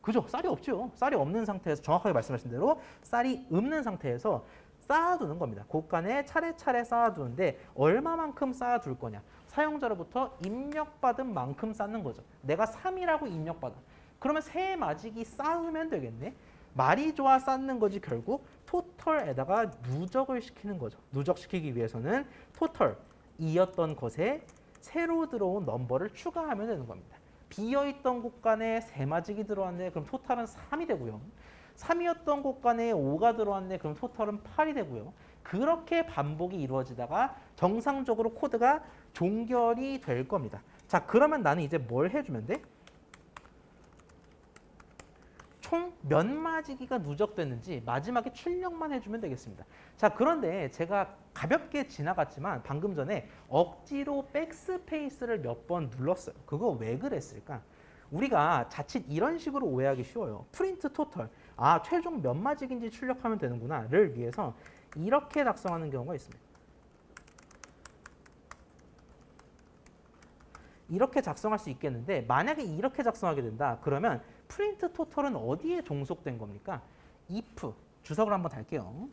그죠? 쌀이 없죠. 쌀이 없는 상태에서 정확하게 말씀하신 대로 쌀이 없는 상태에서 쌓아두는 겁니다. 곳간에 차례차례 쌓아두는데 얼마만큼 쌓아둘 거냐? 사용자로부터 입력받은 만큼 쌓는 거죠. 내가 3이라고 입력받아. 그러면 3마지기 쌓으면 되겠네. 말이 좋아 쌓는 거지 결국 토털에다가 누적을 시키는 거죠. 누적시키기 위해서는 토털이었던 것에 새로 들어온 넘버를 추가하면 되는 겁니다. 비어있던 곳간에 3마지기 들어왔네. 그럼 토탈은 3이 되고요. 3이었던 곳간에 5가 들어왔네. 그럼 토탈은 8이 되고요. 그렇게 반복이 이루어지다가 정상적으로 코드가 종결이 될 겁니다. 자, 그러면 나는 이제 뭘 해주면 돼? 총 몇 마지기가 누적됐는지 마지막에 출력만 해주면 되겠습니다. 자, 그런데 제가 가볍게 지나갔지만 방금 전에 억지로 백스페이스를 몇 번 눌렀어요. 그거 왜 그랬을까? 우리가 자칫 이런 식으로 오해하기 쉬워요. 프린트 토털, 아 최종 몇 마지기인지 출력하면 되는구나를 위해서 이렇게 작성하는 경우가 있습니다. 이렇게 작성할 수 있겠는데 만약에 이렇게 작성하게 된다 그러면 프린트 토털은 어디에 종속된 겁니까? if 주석을 한번 달게요.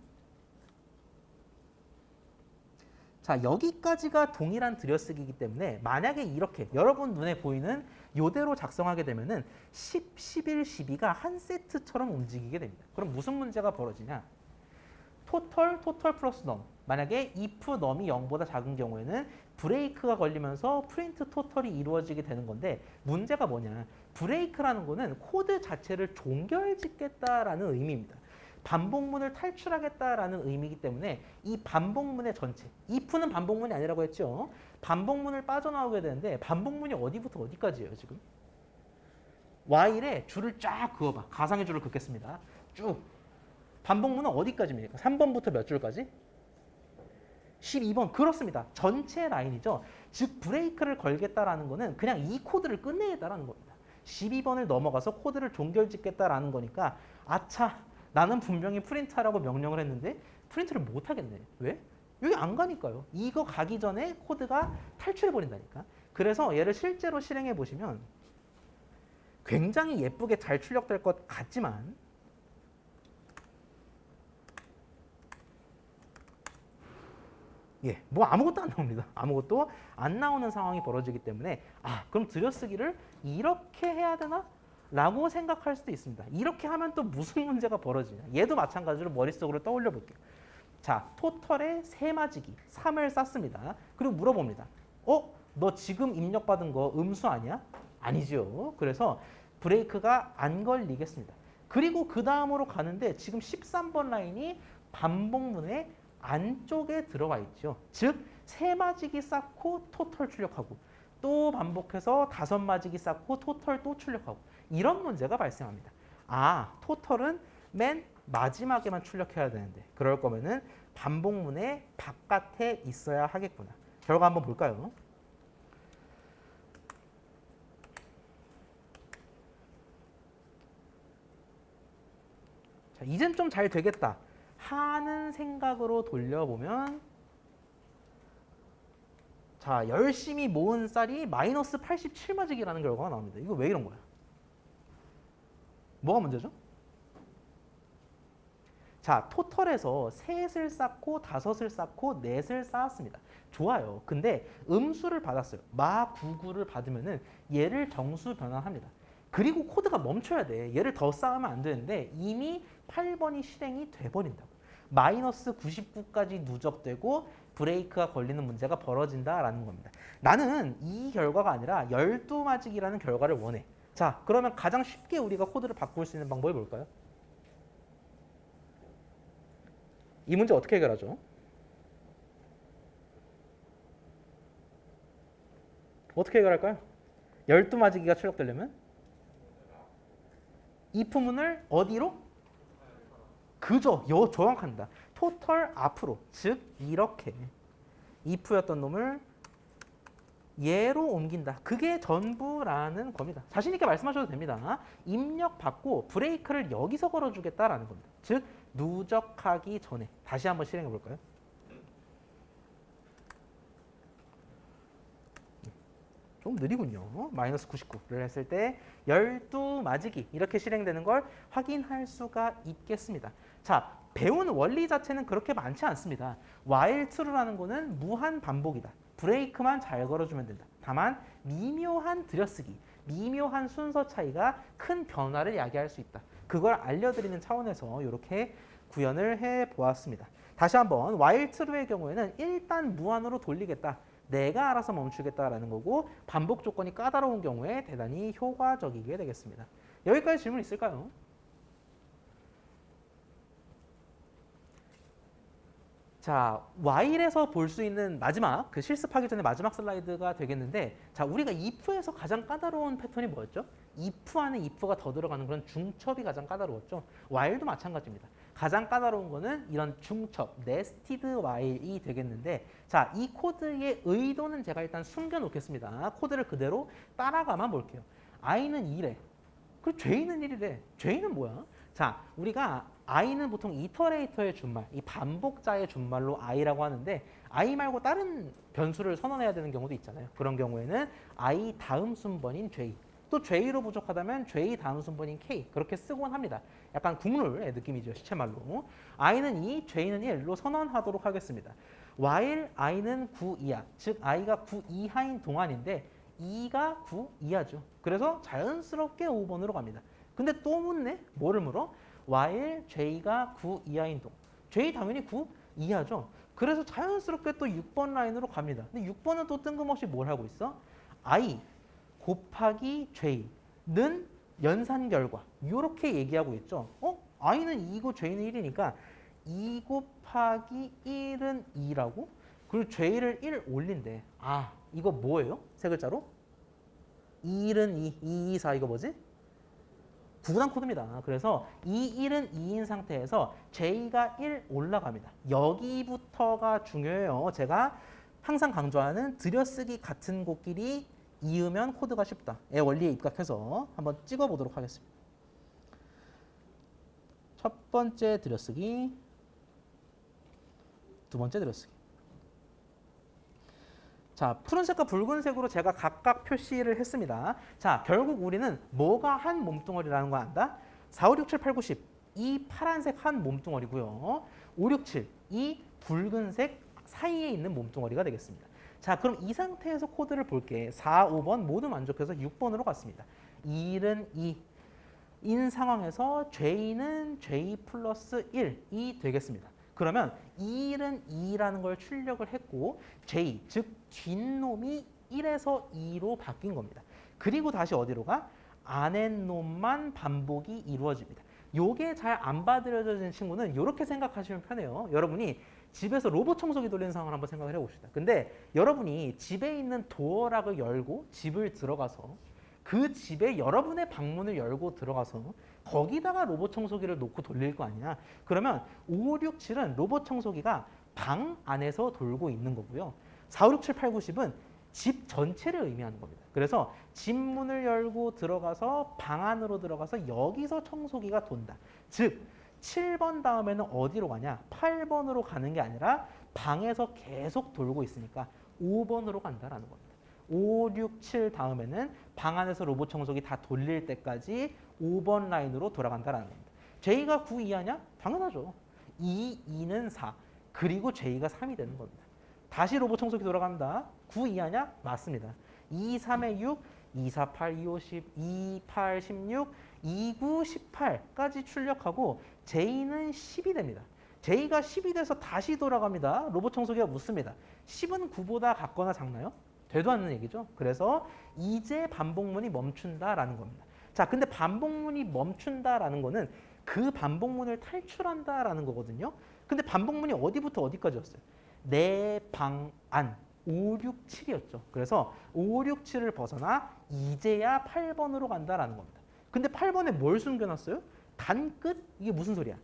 자, 여기까지가 동일한 들여쓰기이기 때문에 만약에 이렇게 여러분 눈에 보이는 이대로 작성하게 되면은 10, 11, 12가 한 세트처럼 움직이게 됩니다. 그럼 무슨 문제가 벌어지냐? 토털 플러스 넘. 만약에 if 넘이 0보다 작은 경우에는 브레이크가 걸리면서 프린트 토털이 이루어지게 되는 건데 문제가 뭐냐? 브레이크라는 거는 코드 자체를 종결짓겠다라는 의미입니다. 반복문을 탈출하겠다라는 의미이기 때문에 이 반복문의 전체, if는 반복문이 아니라고 했죠. 반복문을 빠져나오게 되는데 반복문이 어디부터 어디까지예요 지금? while에 줄을 쫙 그어봐. 가상의 줄을 긋겠습니다. 쭉. 반복문은 어디까지입니까? 3번부터 몇 줄까지? 12번. 그렇습니다. 전체 라인이죠. 즉 브레이크를 걸겠다라는 거는 그냥 이 코드를 끝내겠다라는 겁니다. 12번을 넘어가서 코드를 종결짓겠다라는 거니까 아차 나는 분명히 프린트하라고 명령을 했는데 프린트를 못 하겠네. 왜? 여기 안 가니까요. 이거 가기 전에 코드가 탈출해 버린다니까. 그래서 얘를 실제로 실행해 보시면 굉장히 예쁘게 잘 출력될 것 같지만 뭐 아무것도 안 나옵니다. 아무것도 안 나오는 상황이 벌어지기 때문에 그럼 들여쓰기를 이렇게 해야 되나? 라고 생각할 수도 있습니다. 이렇게 하면 또 무슨 문제가 벌어지냐. 얘도 마찬가지로 머릿속으로 떠올려 볼게요. 자, 토털에 3마지기 3을 쌌습니다. 그리고 물어봅니다. 너 지금 입력받은 거 음수 아니야? 아니죠. 그래서 브레이크가 안 걸리겠습니다. 그리고 그 다음으로 가는데 지금 13번 라인이 반복문의 안쪽에 들어와 있죠. 즉 3마지기 쌓고 토털 출력하고 또 반복해서 5마지기 쌓고 토털 또 출력하고 이런 문제가 발생합니다. 토털은 맨 마지막에만 출력해야 되는데 그럴 거면은 반복문의 바깥에 있어야 하겠구나. 결과 한번 볼까요? 자, 이젠 좀 잘 되겠다 하는 생각으로 돌려보면 자, 열심히 모은 쌀이 마이너스 87마지기라는 결과가 나옵니다. 이거 왜 이런 거야? 뭐가 문제죠? 자, 토털에서 3을 쌓고 5을 쌓고 4을 쌓았습니다. 좋아요. 근데 음수를 받았어요. 마 99를 받으면은 얘를 정수 변환합니다. 그리고 코드가 멈춰야 돼. 얘를 더 쌓으면 안 되는데 이미 8번이 실행이 돼버린다고. 마이너스 99까지 누적되고 브레이크가 걸리는 문제가 벌어진다라는 겁니다. 나는 이 결과가 아니라 12마직이라는 결과를 원해. 자, 그러면 가장 쉽게 우리가 코드를 바꿀 수 있는 방법이 뭘까요? 이 문제 어떻게 해결하죠? 어떻게 해결할까요? 12마지기가 출력되려면 if문을 어디로? 그죠. 정확합니다. 토털 앞으로. 즉 이렇게 if였던 놈을 얘로 옮긴다. 그게 전부라는 겁니다. 자신 있게 말씀하셔도 됩니다. 입력 받고 브레이크를 여기서 걸어주겠다라는 겁니다. 즉 누적하기 전에. 다시 한번 실행해 볼까요? 좀 느리군요. 마이너스 99를 했을 때 12마지기 이렇게 실행되는 걸 확인할 수가 있겠습니다. 자, 배운 원리 자체는 그렇게 많지 않습니다. while true라는 거는 무한 반복이다. 브레이크만 잘 걸어주면 된다. 다만 미묘한 들여쓰기, 미묘한 순서 차이가 큰 변화를 야기할 수 있다. 그걸 알려드리는 차원에서 이렇게 구현을 해보았습니다. 다시 한번 while true의 경우에는 일단 무한으로 돌리겠다. 내가 알아서 멈추겠다라는 거고 반복 조건이 까다로운 경우에 대단히 효과적이게 되겠습니다. 여기까지 질문 있을까요? 자, while에서 볼 수 있는 마지막, 그 실습하기 전에 마지막 슬라이드가 되겠는데, 자, 우리가 if에서 가장 까다로운 패턴이 뭐였죠? if 안에 if가 더 들어가는 그런 중첩이 가장 까다로웠죠. while도 마찬가지입니다. 가장 까다로운 거는 이런 중첩, nested while이 되겠는데, 자, 이 코드의 의도는 제가 일단 숨겨놓겠습니다. 코드를 그대로 따라가만 볼게요. i는 2래. 그리고 j는 1이래. j는 뭐야? 자, 우리가 i는 보통 이터레이터의 준말, 이 반복자의 준말로 i라고 하는데 i 말고 다른 변수를 선언해야 되는 경우도 있잖아요. 그런 경우에는 i 다음 순번인 j, 또 j로 부족하다면 j 다음 순번인 k 그렇게 쓰곤 합니다. 약간 국룰의 느낌이죠. 시체말로. i는 2, j는 1로 선언하도록 하겠습니다. while i는 9 이하, 즉 i가 9 이하인 동안인데 2가 9 이하죠. 그래서 자연스럽게 5번으로 갑니다. 근데 또 묻네? 뭐를 물어? while j가 9 이하인 동안. j 당연히 9 이하죠. 그래서 자연스럽게 또 6번 라인으로 갑니다. 근데 6번은 또 뜬금없이 뭘 하고 있어? i 곱하기 j는 연산 결과. 이렇게 얘기하고 있죠. i는 2고 j는 1이니까 2 곱하기 1은 2라고? 그리고 j를 1 올린대. 아, 이거 뭐예요? 세 글자로? 1은 2, 2, 4 이거 뭐지? 구구단 코드입니다. 그래서 이 1은 2인 상태에서 j가 1 올라갑니다. 여기부터가 중요해요. 제가 항상 강조하는 들여쓰기 같은 곳끼리 이으면 코드가 쉽다의 원리에 입각해서 한번 찍어보도록 하겠습니다. 첫 번째 들여쓰기, 두 번째 들여쓰기. 자, 푸른색과 붉은색으로 제가 각각 표시를 했습니다. 자, 결국 우리는 뭐가 한 몸뚱어리라는 거 안다? 4, 5, 6, 7, 8, 9, 10. 이 파란색 한 몸뚱어리고요. 5, 6, 7. 이 붉은색 사이에 있는 몸뚱어리가 되겠습니다. 자, 그럼 이 상태에서 코드를 볼게. 4, 5번 모두 만족해서 6번으로 갔습니다. 1은 2인 상황에서 j는 j 플러스 1이 되겠습니다. 그러면 1은 2라는 걸 출력을 했고 j, 즉 뒷놈이 1에서 2로 바뀐 겁니다. 그리고 다시 어디로 가? 아랫놈만 반복이 이루어집니다. 요게 잘 안 받아들여진 친구는 이렇게 생각하시면 편해요. 여러분이 집에서 로봇 청소기 돌리는 상황을 한번 생각을 해봅시다. 근데 여러분이 집에 있는 도어락을 열고 집을 들어가서 그 집에 여러분의 방문을 열고 들어가서 거기다가 로봇 청소기를 놓고 돌릴 거 아니야. 그러면 5, 6, 7은 로봇 청소기가 방 안에서 돌고 있는 거고요. 4, 5, 6, 7, 8, 9, 10은 집 전체를 의미하는 겁니다. 그래서 집 문을 열고 들어가서 방 안으로 들어가서 여기서 청소기가 돈다. 즉 7번 다음에는 어디로 가냐? 8번으로 가는 게 아니라 방에서 계속 돌고 있으니까 5번으로 간다라는 겁니다. 5, 6, 7 다음에는 방 안에서 로봇 청소기 다 돌릴 때까지 5번 라인으로 돌아간다라는 겁니다. j가 9 이하냐? 당연하죠. 2, 2는 4. 그리고 j가 3이 되는 겁니다. 다시 로봇 청소기 돌아갑니다. 9 이하냐? 맞습니다. 2, 3에 6, 2, 4, 8, 2, 5, 10, 2, 8, 16, 2, 9, 18까지 출력하고 j는 10이 됩니다. J가 10이 돼서 다시 돌아갑니다. 로봇 청소기가 묻습니다. 10은 9보다 같거나 작나요? 되도 않는 얘기죠. 그래서 이제 반복문이 멈춘다라는 겁니다. 자, 근데 반복문이 멈춘다라는 거는 그 반복문을 탈출한다라는 거거든요. 근데 반복문이 어디부터 어디까지였어요? 내 방 안 5, 6, 7이었죠. 그래서 5, 6, 7을 벗어나 이제야 8번으로 간다라는 겁니다. 근데 8번에 뭘 숨겨놨어요? 단 끝? 이게 무슨 소리야?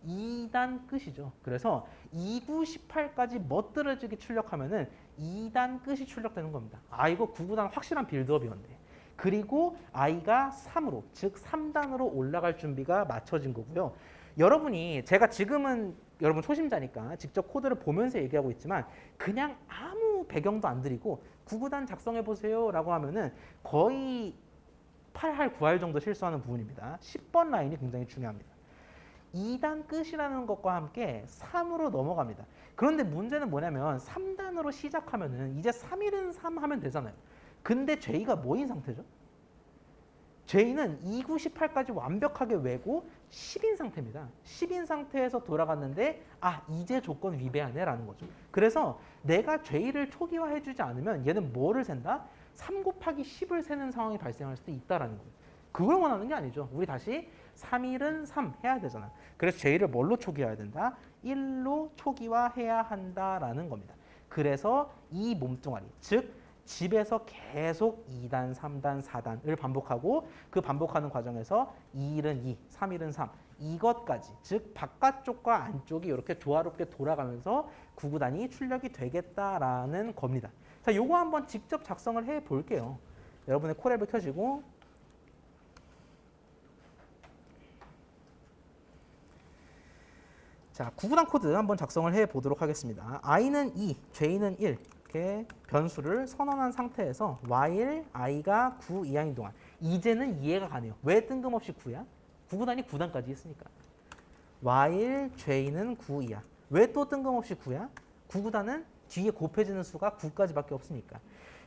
2단 끝이죠. 그래서 2, 9, 18까지 멋들어지게 출력하면은 2단 끝이 출력되는 겁니다. 아, 이거 9, 9단 확실한 빌드업이었네. 그리고 i가 3으로, 즉 3단으로 올라갈 준비가 맞춰진 거고요. 여러분이 제가 지금은 여러분 초심자니까 직접 코드를 보면서 얘기하고 있지만 그냥 아무 배경도 안 드리고 9, 9단 작성해 보세요 라고 하면은 거의 8할, 9할 정도 실수하는 부분입니다. 10번 라인이 굉장히 중요합니다. 2단 끝이라는 것과 함께 3으로 넘어갑니다. 그런데 문제는 뭐냐면 3단으로 시작하면은 이제 3일은 3 하면 되잖아요. 근데 J가 뭐인 상태죠? J는 2, 9, 18까지 완벽하게 외고 10인 상태입니다. 10인 상태에서 돌아갔는데 아, 이제 조건 위배하네 라는 거죠. 그래서 내가 J를 초기화해주지 않으면 얘는 뭐를 센다? 3 곱하기 10을 세는 상황이 발생할 수도 있다라는 거예요. 그걸 원하는 게 아니죠. 우리 다시 3일은 3 해야 되잖아. 그래서 J를 뭘로 초기화해야 된다? 1로 초기화해야 한다라는 겁니다. 그래서 이 몸뚱아리, 즉 집에서 계속 2단, 3단, 4단을 반복하고 그 반복하는 과정에서 2일은 2, 3일은 3 이것까지, 즉 바깥쪽과 안쪽이 이렇게 조화롭게 돌아가면서 9, 9단이 출력이 되겠다라는 겁니다. 자, 요거 한번 직접 작성을 해 볼게요. 여러분의 코랩을 켜시고 자, 9, 9단 코드 한번 작성을 해 보도록 하겠습니다. i는 2, j는 1 이렇게 변수를 선언한 상태에서 while i가 9 이하인 동안 이제는 이해가 가네요. 왜 뜬금없이 9야? 9, 9단이 9단까지 했으니까. while j는 9 이하. 왜 또 뜬금없이 9야? 9, 9단은 뒤에 곱해지는 수가 9까지밖에 없으니까.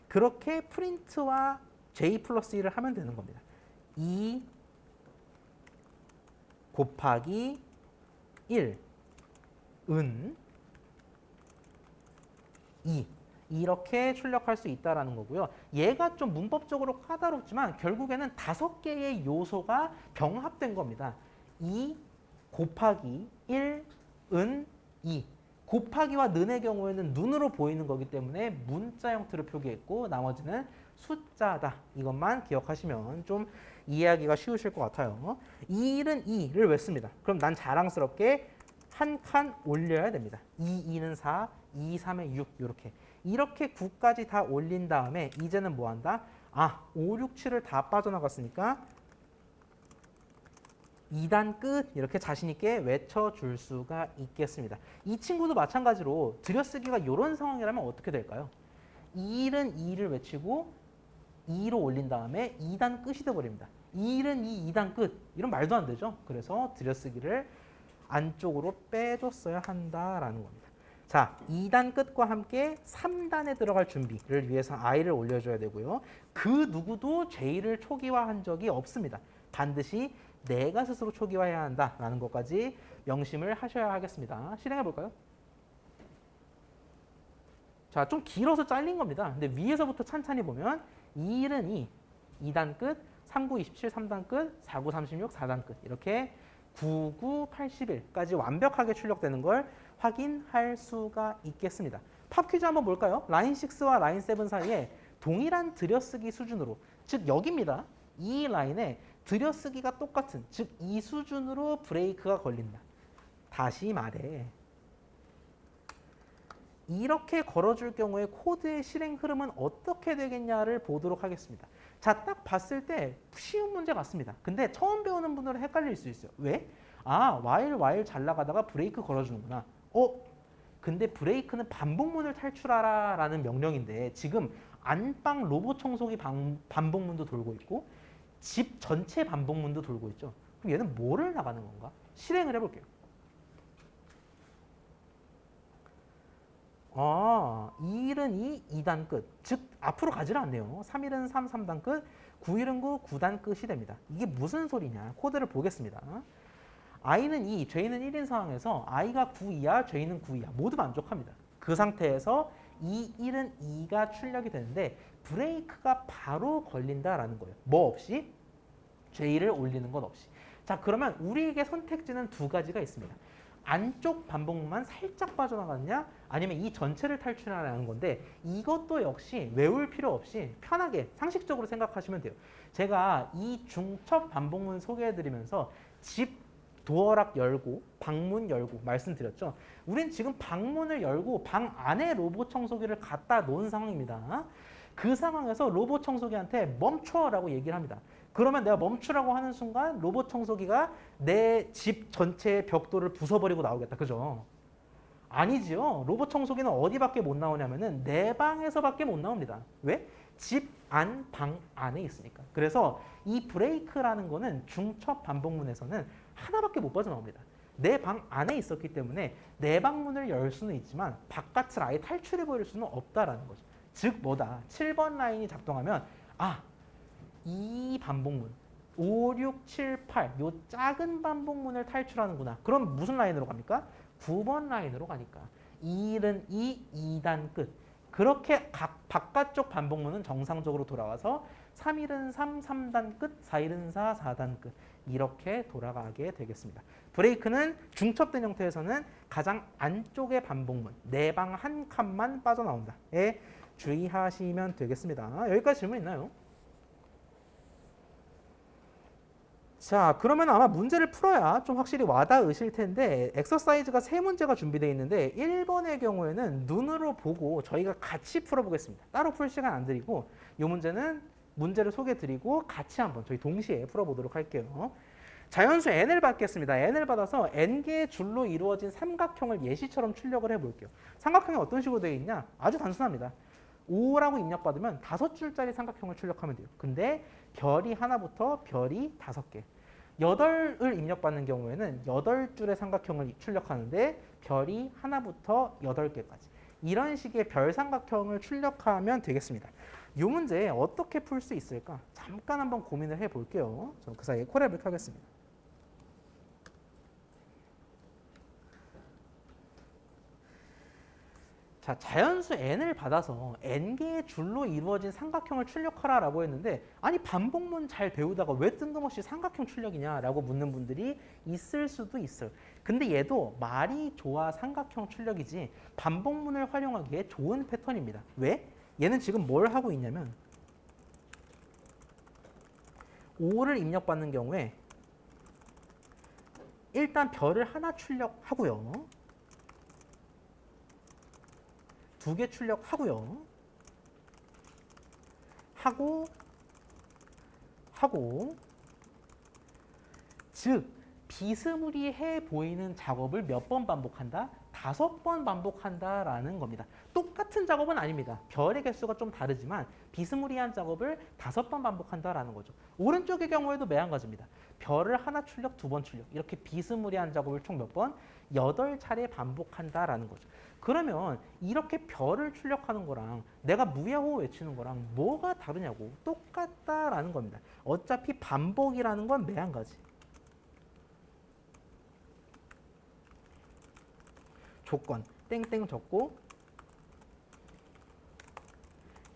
그렇게 프린트와 j 플러스 1을 하면 되는 겁니다. 2 곱하기 1 은 2 이렇게 출력할 수 있다는 거고요. 얘가 좀 문법적으로 까다롭지만 결국에는 5개의 요소가 병합된 겁니다. 2 곱하기 1 은 2 곱하기와 는의 경우에는 눈으로 보이는 거기 때문에 문자 형태로 표기했고 나머지는 숫자다. 이것만 기억하시면 좀 이해하기가 쉬우실 것 같아요. 2는 2를 왜 씁니다. 그럼 난 자랑스럽게 한 칸 올려야 됩니다. 2, 2는 4, 2, 3에 6 이렇게 9까지 다 올린 다음에 이제는 뭐 한다? 아, 5, 6, 7을 다 빠져나갔으니까 2단 끝 이렇게 자신 있게 외쳐줄 수가 있겠습니다. 이 친구도 마찬가지로 들여쓰기가 이런 상황이라면 어떻게 될까요? 1은 2를 외치고 2로 올린 다음에 2단 끝이 돼버립니다. 1은 2, 2단 끝 이런 말도 안 되죠. 그래서 들여쓰기를 안쪽으로 빼줬어야 한다라는 겁니다. 자, 2단 끝과 함께 3단에 들어갈 준비를 위해서 i를 올려줘야 되고요. 그 누구도 j를 초기화한 적이 없습니다. 반드시 내가 스스로 초기화해야 한다라는 것까지 명심을 하셔야 하겠습니다. 실행해 볼까요? 자, 좀 길어서 잘린 겁니다. 근데 위에서부터 찬찬히 보면 2일은 2, 2단 끝, 3, 9, 27, 3단 끝, 4, 9, 36, 4단 끝 이렇게 9, 9, 81까지 완벽하게 출력되는 걸 확인할 수가 있겠습니다. 팝 퀴즈 한번 볼까요? 라인 6와 라인 7 사이에 동일한 들여쓰기 수준으로, 즉 여기입니다. 이 라인에 들여쓰기가 똑같은, 즉 이 수준으로 브레이크가 걸린다. 다시 말해. 이렇게 걸어줄 경우에 코드의 실행 흐름은 어떻게 되겠냐를 보도록 하겠습니다. 자, 딱 봤을 때 쉬운 문제 같습니다. 근데 처음 배우는 분들은 헷갈릴 수 있어요. 왜? 아, while 잘 나가다가 브레이크 걸어주는구나. 근데 브레이크는 반복문을 탈출하라 라는 명령인데 지금 안방 로봇 청소기 반복문도 돌고 있고 집 전체 반복문도 돌고 있죠. 그럼 얘는 뭐를 나가는 건가? 실행을 해볼게요. 2일은 2, 2단 끝. 즉 앞으로 가지를 않네요. 3일은 3, 3단 끝. 9일은 9, 9단 끝이 됩니다. 이게 무슨 소리냐? 코드를 보겠습니다. i는 2, j는 1인 상황에서 i가 9 이하, j는 9 이하 모두 만족합니다. 그 상태에서 이 1은 2가 출력이 되는데 브레이크가 바로 걸린다라는 거예요. 뭐 없이? j를 올리는 것 없이. 자, 그러면 우리에게 선택지는 두 가지가 있습니다. 안쪽 반복문만 살짝 빠져나가느냐 아니면 이 전체를 탈출하라는 건데 이것도 역시 외울 필요 없이 편하게 상식적으로 생각하시면 돼요. 제가 이 중첩 반복문 소개해드리면서 집 도어락 열고 방문 열고 말씀드렸죠. 우린 지금 방문을 열고 방 안에 로봇 청소기를 갖다 놓은 상황입니다. 그 상황에서 로봇 청소기한테 멈춰라고 얘기를 합니다. 그러면 내가 멈추라고 하는 순간 로봇 청소기가 내 집 전체의 벽돌을 부숴버리고 나오겠다. 그죠? 아니지요. 로봇 청소기는 어디밖에 못 나오냐면은 내 방에서밖에 못 나옵니다. 왜? 집 안, 방 안에 있으니까. 그래서 이 브레이크라는 거는 중첩 반복문에서는 하나밖에 못 빠져나옵니다. 내 방 안에 있었기 때문에 내 방문을 열 수는 있지만 바깥을 아예 탈출해버릴 수는 없다라는 거죠. 즉 뭐다? 7번 라인이 작동하면 이 반복문 5, 6, 7, 8 요 작은 반복문을 탈출하는구나. 그럼 무슨 라인으로 갑니까? 9번 라인으로 가니까 1은 2, 2단 끝. 그렇게 각 바깥쪽 반복문은 정상적으로 돌아와서 3일은 3, 3단 끝, 4일은 4, 4단 끝. 이렇게 돌아가게 되겠습니다. 브레이크는 중첩된 형태에서는 가장 안쪽의 반복문, 내 방 한 칸만 빠져나온다.에 주의하시면 되겠습니다. 여기까지 질문 있나요? 자, 그러면 아마 문제를 풀어야 좀 확실히 와닿으실 텐데 엑서사이즈가 세 문제가 준비되어 있는데 1번의 경우에는 눈으로 보고 저희가 같이 풀어보겠습니다. 따로 풀 시간 안 드리고 이 문제는 문제를 소개해드리고 같이 한번 저희 동시에 풀어보도록 할게요. 자연수 n을 받겠습니다. n을 받아서 n개의 줄로 이루어진 삼각형을 예시처럼 출력을 해볼게요. 삼각형이 어떤 식으로 되어 있냐? 아주 단순합니다. 5라고 입력받으면 5줄짜리 삼각형을 출력하면 돼요. 근데 별이 하나부터 별이 5개. 8을 입력받는 경우에는 8줄의 삼각형을 출력하는데 별이 하나부터 8개까지. 이런 식의 별 삼각형을 출력하면 되겠습니다. 이 문제 어떻게 풀 수 있을까? 잠깐 한번 고민을 해볼게요. 저는 그 사이에 콜앱을 켜겠습니다. 자, 자연수 n을 받아서 n개의 줄로 이루어진 삼각형을 출력하라라고 했는데 아니 반복문 잘 배우다가 왜 뜬금없이 삼각형 출력이냐라고 묻는 분들이 있을 수도 있어요. 근데 얘도 말이 좋아 삼각형 출력이지 반복문을 활용하기에 좋은 패턴입니다. 왜? 얘는 지금 뭘 하고 있냐면 5를 입력받는 경우에 일단 별을 하나 출력하고요. 2개 출력하고요. 하고 즉 비스무리해 보이는 작업을 몇 번 반복한다? 5번 반복한다라는 겁니다. 똑같은 작업은 아닙니다. 별의 개수가 좀 다르지만 비스무리한 작업을 5번 반복한다라는 거죠. 오른쪽의 경우에도 매한가지입니다. 별을 하나 출력, 2번 출력. 이렇게 비스무리한 작업을 총 몇 번? 8차례 반복한다라는 거죠. 그러면 이렇게 별을 출력하는 거랑 내가 무야호 외치는 거랑 뭐가 다르냐고 똑같다라는 겁니다. 어차피 반복이라는 건 매한가지. 조건 땡땡 적고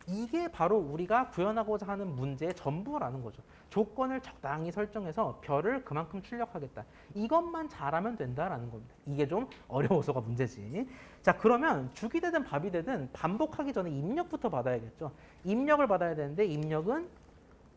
이게 바로 우리가 구현하고자 하는 문제의 전부라는 거죠. 조건을 적당히 설정해서 별을 그만큼 출력하겠다. 이것만 잘하면 된다라는 겁니다. 이게 좀 어려워서가 문제지. 자, 그러면 죽이 되든 밥이 되든 반복하기 전에 입력부터 받아야겠죠. 입력을 받아야 되는데 입력은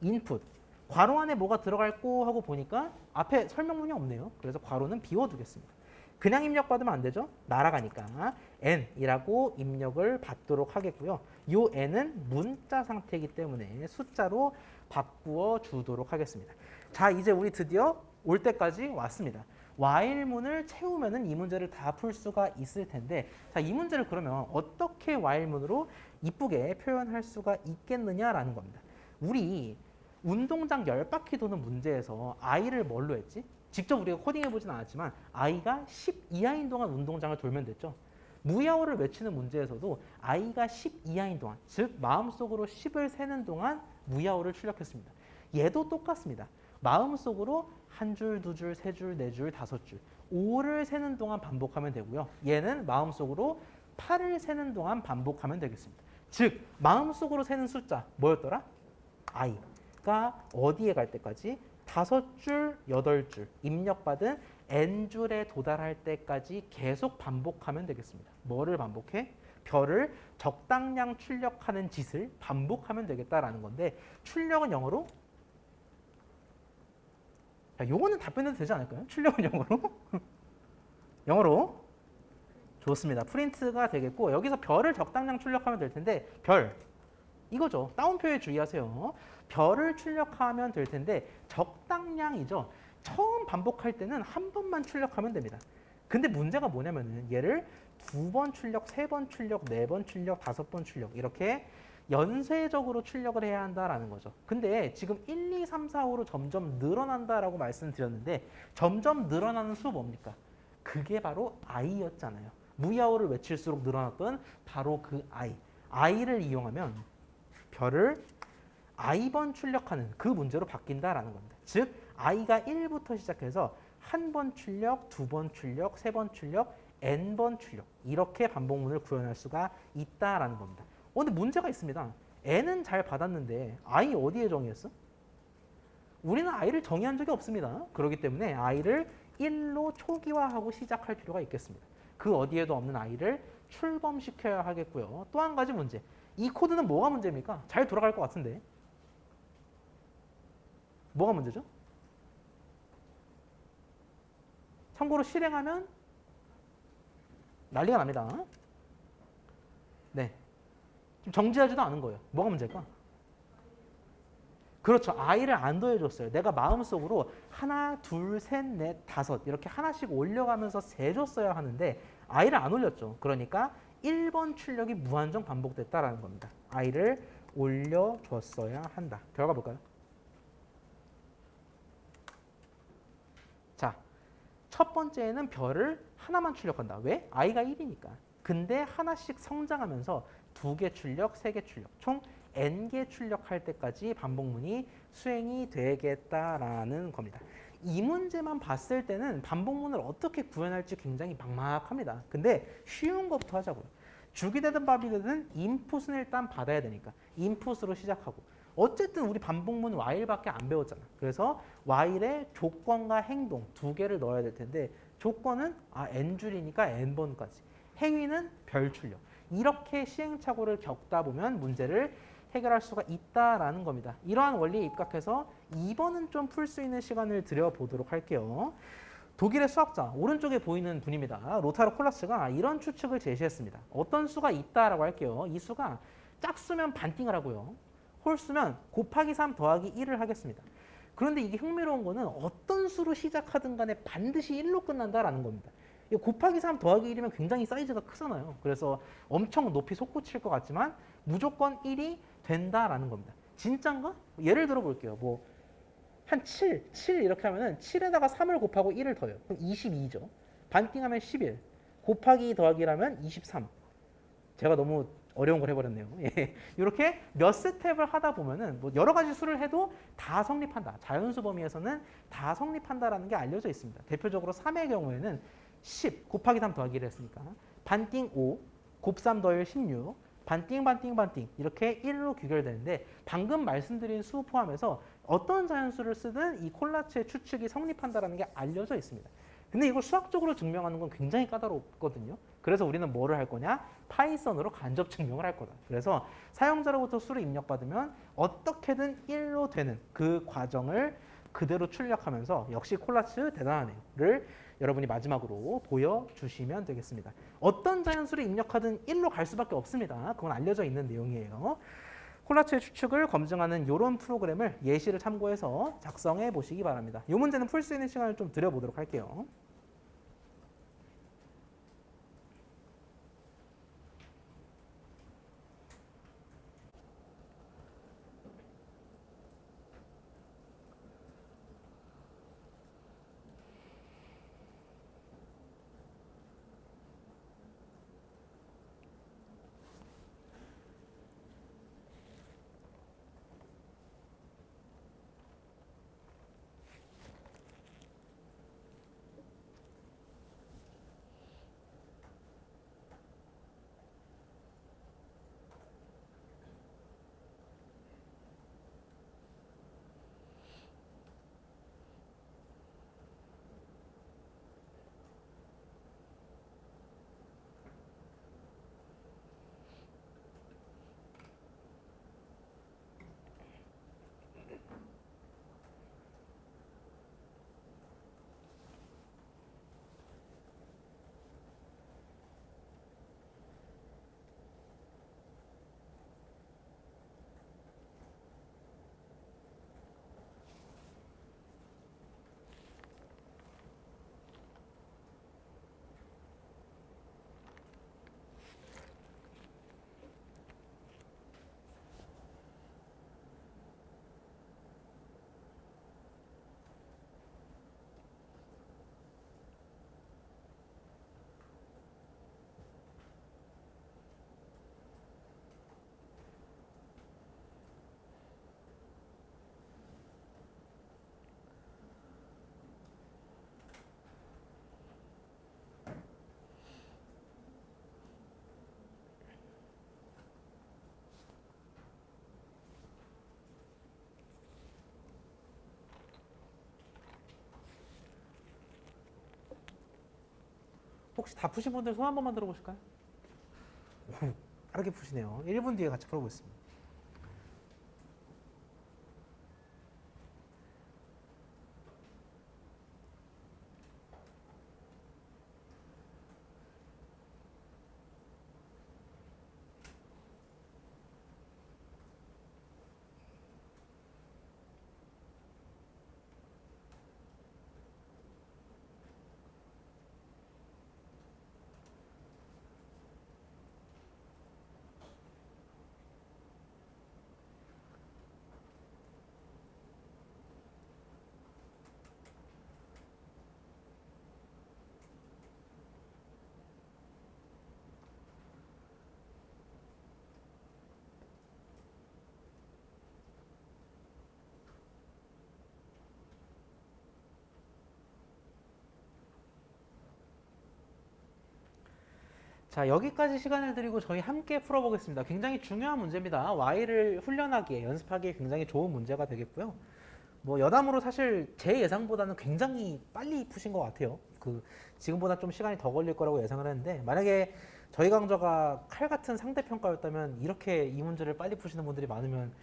인풋. 괄호 안에 뭐가 들어갈 거 하고 보니까 앞에 설명문이 없네요. 그래서 괄호는 비워두겠습니다. 그냥 입력받으면 안 되죠. 날아가니까 n이라고 입력을 받도록 하겠고요. 이 n은 문자 상태이기 때문에 숫자로 바꾸어 주도록 하겠습니다. 자, 이제 우리 드디어 올 때까지 왔습니다. while문을 채우면은 이 문제를 다 풀 수가 있을 텐데, 자, 이 문제를 그러면 어떻게 while문으로 이쁘게 표현할 수가 있겠느냐라는 겁니다. 우리 운동장 10바퀴 도는 문제에서 i를 뭘로 했지? 직접 우리가 코딩해보진 않았지만 i가 10 이하인 동안 운동장을 돌면 됐죠. 무야호를 외치는 문제에서도 i가 10 이하인 동안, 즉 마음속으로 10을 세는 동안 무야호를 출력했습니다. 얘도 똑같습니다. 마음속으로 한 줄, 두 줄, 세 줄, 네 줄, 다섯 줄 5를 세는 동안 반복하면 되고요. 얘는 마음속으로 8을 세는 동안 반복하면 되겠습니다. 즉 마음속으로 세는 숫자 뭐였더라? i가 어디에 갈 때까지? 5줄, 8줄 입력받은 n줄에 도달할 때까지 계속 반복하면 되겠습니다. 뭐를 반복해? 별을 적당량 출력하는 짓을 반복하면 되겠다라는 건데 출력은 영어로? 자, 요거는 답변해도 되지 않을까요? 출력은 영어로? 영어로? 좋습니다. 프린트가 되겠고 여기서 별을 적당량 출력하면 될 텐데 별 이거죠. 따옴표에 주의하세요. 별을 출력하면 될 텐데 적당량이죠. 처음 반복할 때는 한 번만 출력하면 됩니다. 근데 문제가 뭐냐면은 얘를 2번 출력, 3번 출력, 4번 출력, 5번 출력 이렇게 연쇄적으로 출력을 해야 한다라는 거죠. 근데 지금 1, 2, 3, 4, 5로 점점 늘어난다라고 말씀드렸는데 점점 늘어나는 수 뭡니까? 그게 바로 i였잖아요. 무야호를 외칠수록 늘어났던 바로 그 i. i를 이용하면 별을 i번 출력하는 그 문제로 바뀐다라는 겁니다. 즉 i가 1부터 시작해서 한 번 출력, 2번 출력, 3번 출력, n번 출력 이렇게 반복문을 구현할 수가 있다라는 겁니다. 근데 문제가 있습니다. n은 잘 받았는데 i 어디에 정의했어? 우리는 i를 정의한 적이 없습니다. 그렇기 때문에 i를 1로 초기화하고 시작할 필요가 있겠습니다. 그 어디에도 없는 i를 출범시켜야 하겠고요. 또 한 가지 문제. 이 코드는 뭐가 문제입니까? 잘 돌아갈 것 같은데. 뭐가 문제죠? 참고로 실행하면 난리가 납니다. 네. 지금 정지하지도 않은 거예요. 뭐가 문제일까? 그렇죠. i를 안 더해줬어요. 내가 마음속으로 하나, 둘, 셋, 넷, 다섯 이렇게 하나씩 올려가면서 세줬어야 하는데 i를 안 올렸죠. 그러니까 1번 출력이 무한정 반복됐다라는 겁니다. i를 올려줬어야 한다. 결과 볼까요? 자, 첫 번째는 별을 하나만 출력한다. 왜? i가 1이니까. 근데 하나씩 성장하면서 2개 출력, 3개 출력, 총 n개 출력할 때까지 반복문이 수행이 되겠다라는 겁니다. 이 문제만 봤을 때는 반복문을 어떻게 구현할지 굉장히 막막합니다. 근데 쉬운 것부터 하자고요. 죽이 되든 밥이 되든 인풋은 일단 받아야 되니까 인풋으로 시작하고 어쨌든 우리 반복문 while밖에 안 배웠잖아. 그래서 while에 조건과 행동 2개를 넣어야 될 텐데 조건은 n줄이니까 n번까지 행위는 별 출력 이렇게 시행착오를 겪다 보면 문제를 해결할 수가 있다라는 겁니다. 이러한 원리에 입각해서 2번은 좀 풀 수 있는 시간을 드려보도록 할게요. 독일의 수학자, 오른쪽에 보이는 분입니다. 로타르 콜라츠가 이런 추측을 제시했습니다. 어떤 수가 있다라고 할게요. 이 수가 짝수면 반띵을 하고요. 홀수면 곱하기 3 더하기 1을 하겠습니다. 그런데 이게 흥미로운 거는 어떤 수로 시작하든 간에 반드시 1로 끝난다라는 겁니다. 곱하기 3 더하기 1이면 굉장히 사이즈가 크잖아요. 그래서 엄청 높이 솟구칠 것 같지만 무조건 1이 된다라는 겁니다. 진짠가? 예를 들어 볼게요. 뭐 한 7 이렇게 하면은 7에다가 3을 곱하고 1을 더해요. 그럼 22죠. 반띵하면 11. 곱하기 더하기라면 23. 제가 너무 어려운 걸 해버렸네요. 예. 이렇게 몇 스텝을 하다 보면은 뭐 여러 가지 수를 해도 다 성립한다. 자연수 범위에서는 다 성립한다라는 게 알려져 있습니다. 대표적으로 3의 경우에는 10 곱하기 3 더하기 1을 했으니까 반띵 5 곱 3 더할 16 반띵 이렇게 1로 귀결되는데 방금 말씀드린 수 포함해서 어떤 자연수를 쓰든 이 콜라츠의 추측이 성립한다는 게 알려져 있습니다. 근데 이걸 수학적으로 증명하는 건 굉장히 까다롭거든요. 그래서 우리는 뭐를 할 거냐? 파이썬으로 간접 증명을 할 거다. 그래서 사용자로부터 수를 입력받으면 어떻게든 1로 되는 그 과정을 그대로 출력하면서 역시 콜라츠 대단하네요를 여러분이 마지막으로 보여주시면 되겠습니다. 어떤 자연수를 입력하든 1로 갈 수밖에 없습니다. 그건 알려져 있는 내용이에요. 콜라츠의 추측을 검증하는 이런 프로그램을 예시를 참고해서 작성해 보시기 바랍니다. 이 문제는 풀 수 있는 시간을 좀 드려보도록 할게요. 혹시 다 푸신 분들 손 한 번만 들어보실까요? 오, 빠르게 푸시네요. 1분 뒤에 같이 풀어보겠습니다. 자, 여기까지 시간을 드리고 저희 함께 풀어보겠습니다. 굉장히 중요한 문제입니다. Y를 훈련하기에, 연습하기에 굉장히 좋은 문제가 되겠고요. 뭐 여담으로 사실 제 예상보다는 굉장히 빨리 푸신 것 같아요. 지금보다 좀 시간이 더 걸릴 거라고 예상을 했는데, 만약에 저희 강좌가 칼 같은 상대평가였다면 이렇게 이 문제를 빨리 푸시는 분들이 많으면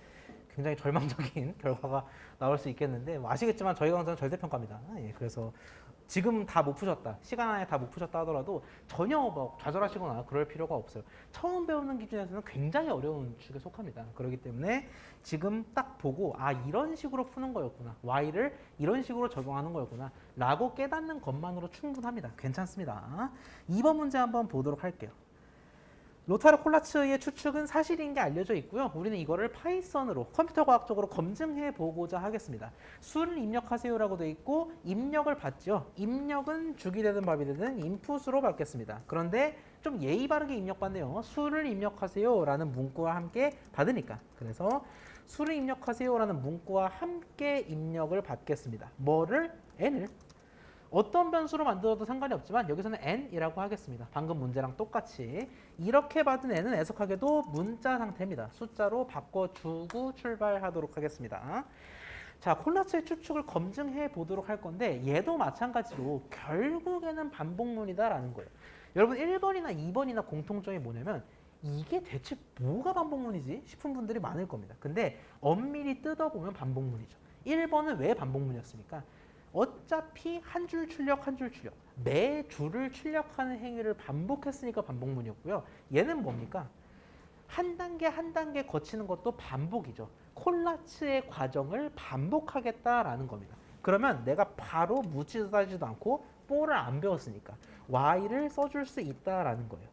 굉장히 절망적인 결과가 나올 수 있겠는데, 뭐 아시겠지만 저희 강좌는 절대평가입니다. 예, 그래서 지금 다 못 푸셨다, 시간 안에 다 못 푸셨다 하더라도 전혀 뭐 좌절하시거나 그럴 필요가 없어요. 처음 배우는 기준에서는 굉장히 어려운 축에 속합니다. 그렇기 때문에 지금 딱 보고 아, 이런 식으로 푸는 거였구나, Y를 이런 식으로 적용하는 거였구나 라고 깨닫는 것만으로 충분합니다. 괜찮습니다. 2번 문제 한번 보도록 할게요. 로타르 콜라츠의 추측은 사실인 게 알려져 있고요. 우리는 이거를 파이썬으로 컴퓨터 과학적으로 검증해 보고자 하겠습니다. 수를 입력하세요라고 되어 있고 입력을 받죠. 입력은 죽이 되든 밥이 되든 인풋으로 받겠습니다. 그런데 좀 예의 바르게 입력받네요. 수를 입력하세요라는 문구와 함께 받으니까. 그래서 수를 입력하세요라는 문구와 함께 입력을 받겠습니다. 뭐를? n을. 어떤 변수로 만들어도 상관이 없지만 여기서는 n이라고 하겠습니다. 방금 문제랑 똑같이 이렇게 받은 n은 애석하게도 문자 상태입니다. 숫자로 바꿔주고 출발하도록 하겠습니다. 자, 콜라츠의 추측을 검증해 보도록 할 건데 얘도 마찬가지로 결국에는 반복문이다라는 거예요. 여러분 1번이나 2번이나 공통점이 뭐냐면 이게 대체 뭐가 반복문이지 싶은 분들이 많을 겁니다. 근데 엄밀히 뜯어보면 반복문이죠. 1번은 왜 반복문이었습니까? 어차피 한 줄 출력 한 줄 출력 매 줄을 출력하는 행위를 반복했으니까 반복문이었고요. 얘는 뭡니까? 한 단계 한 단계 거치는 것도 반복이죠. 콜라츠의 과정을 반복하겠다라는 겁니다. 그러면 내가 바로 묻지도 따지도 않고 for를 안 배웠으니까 Y를 써줄 수 있다라는 거예요.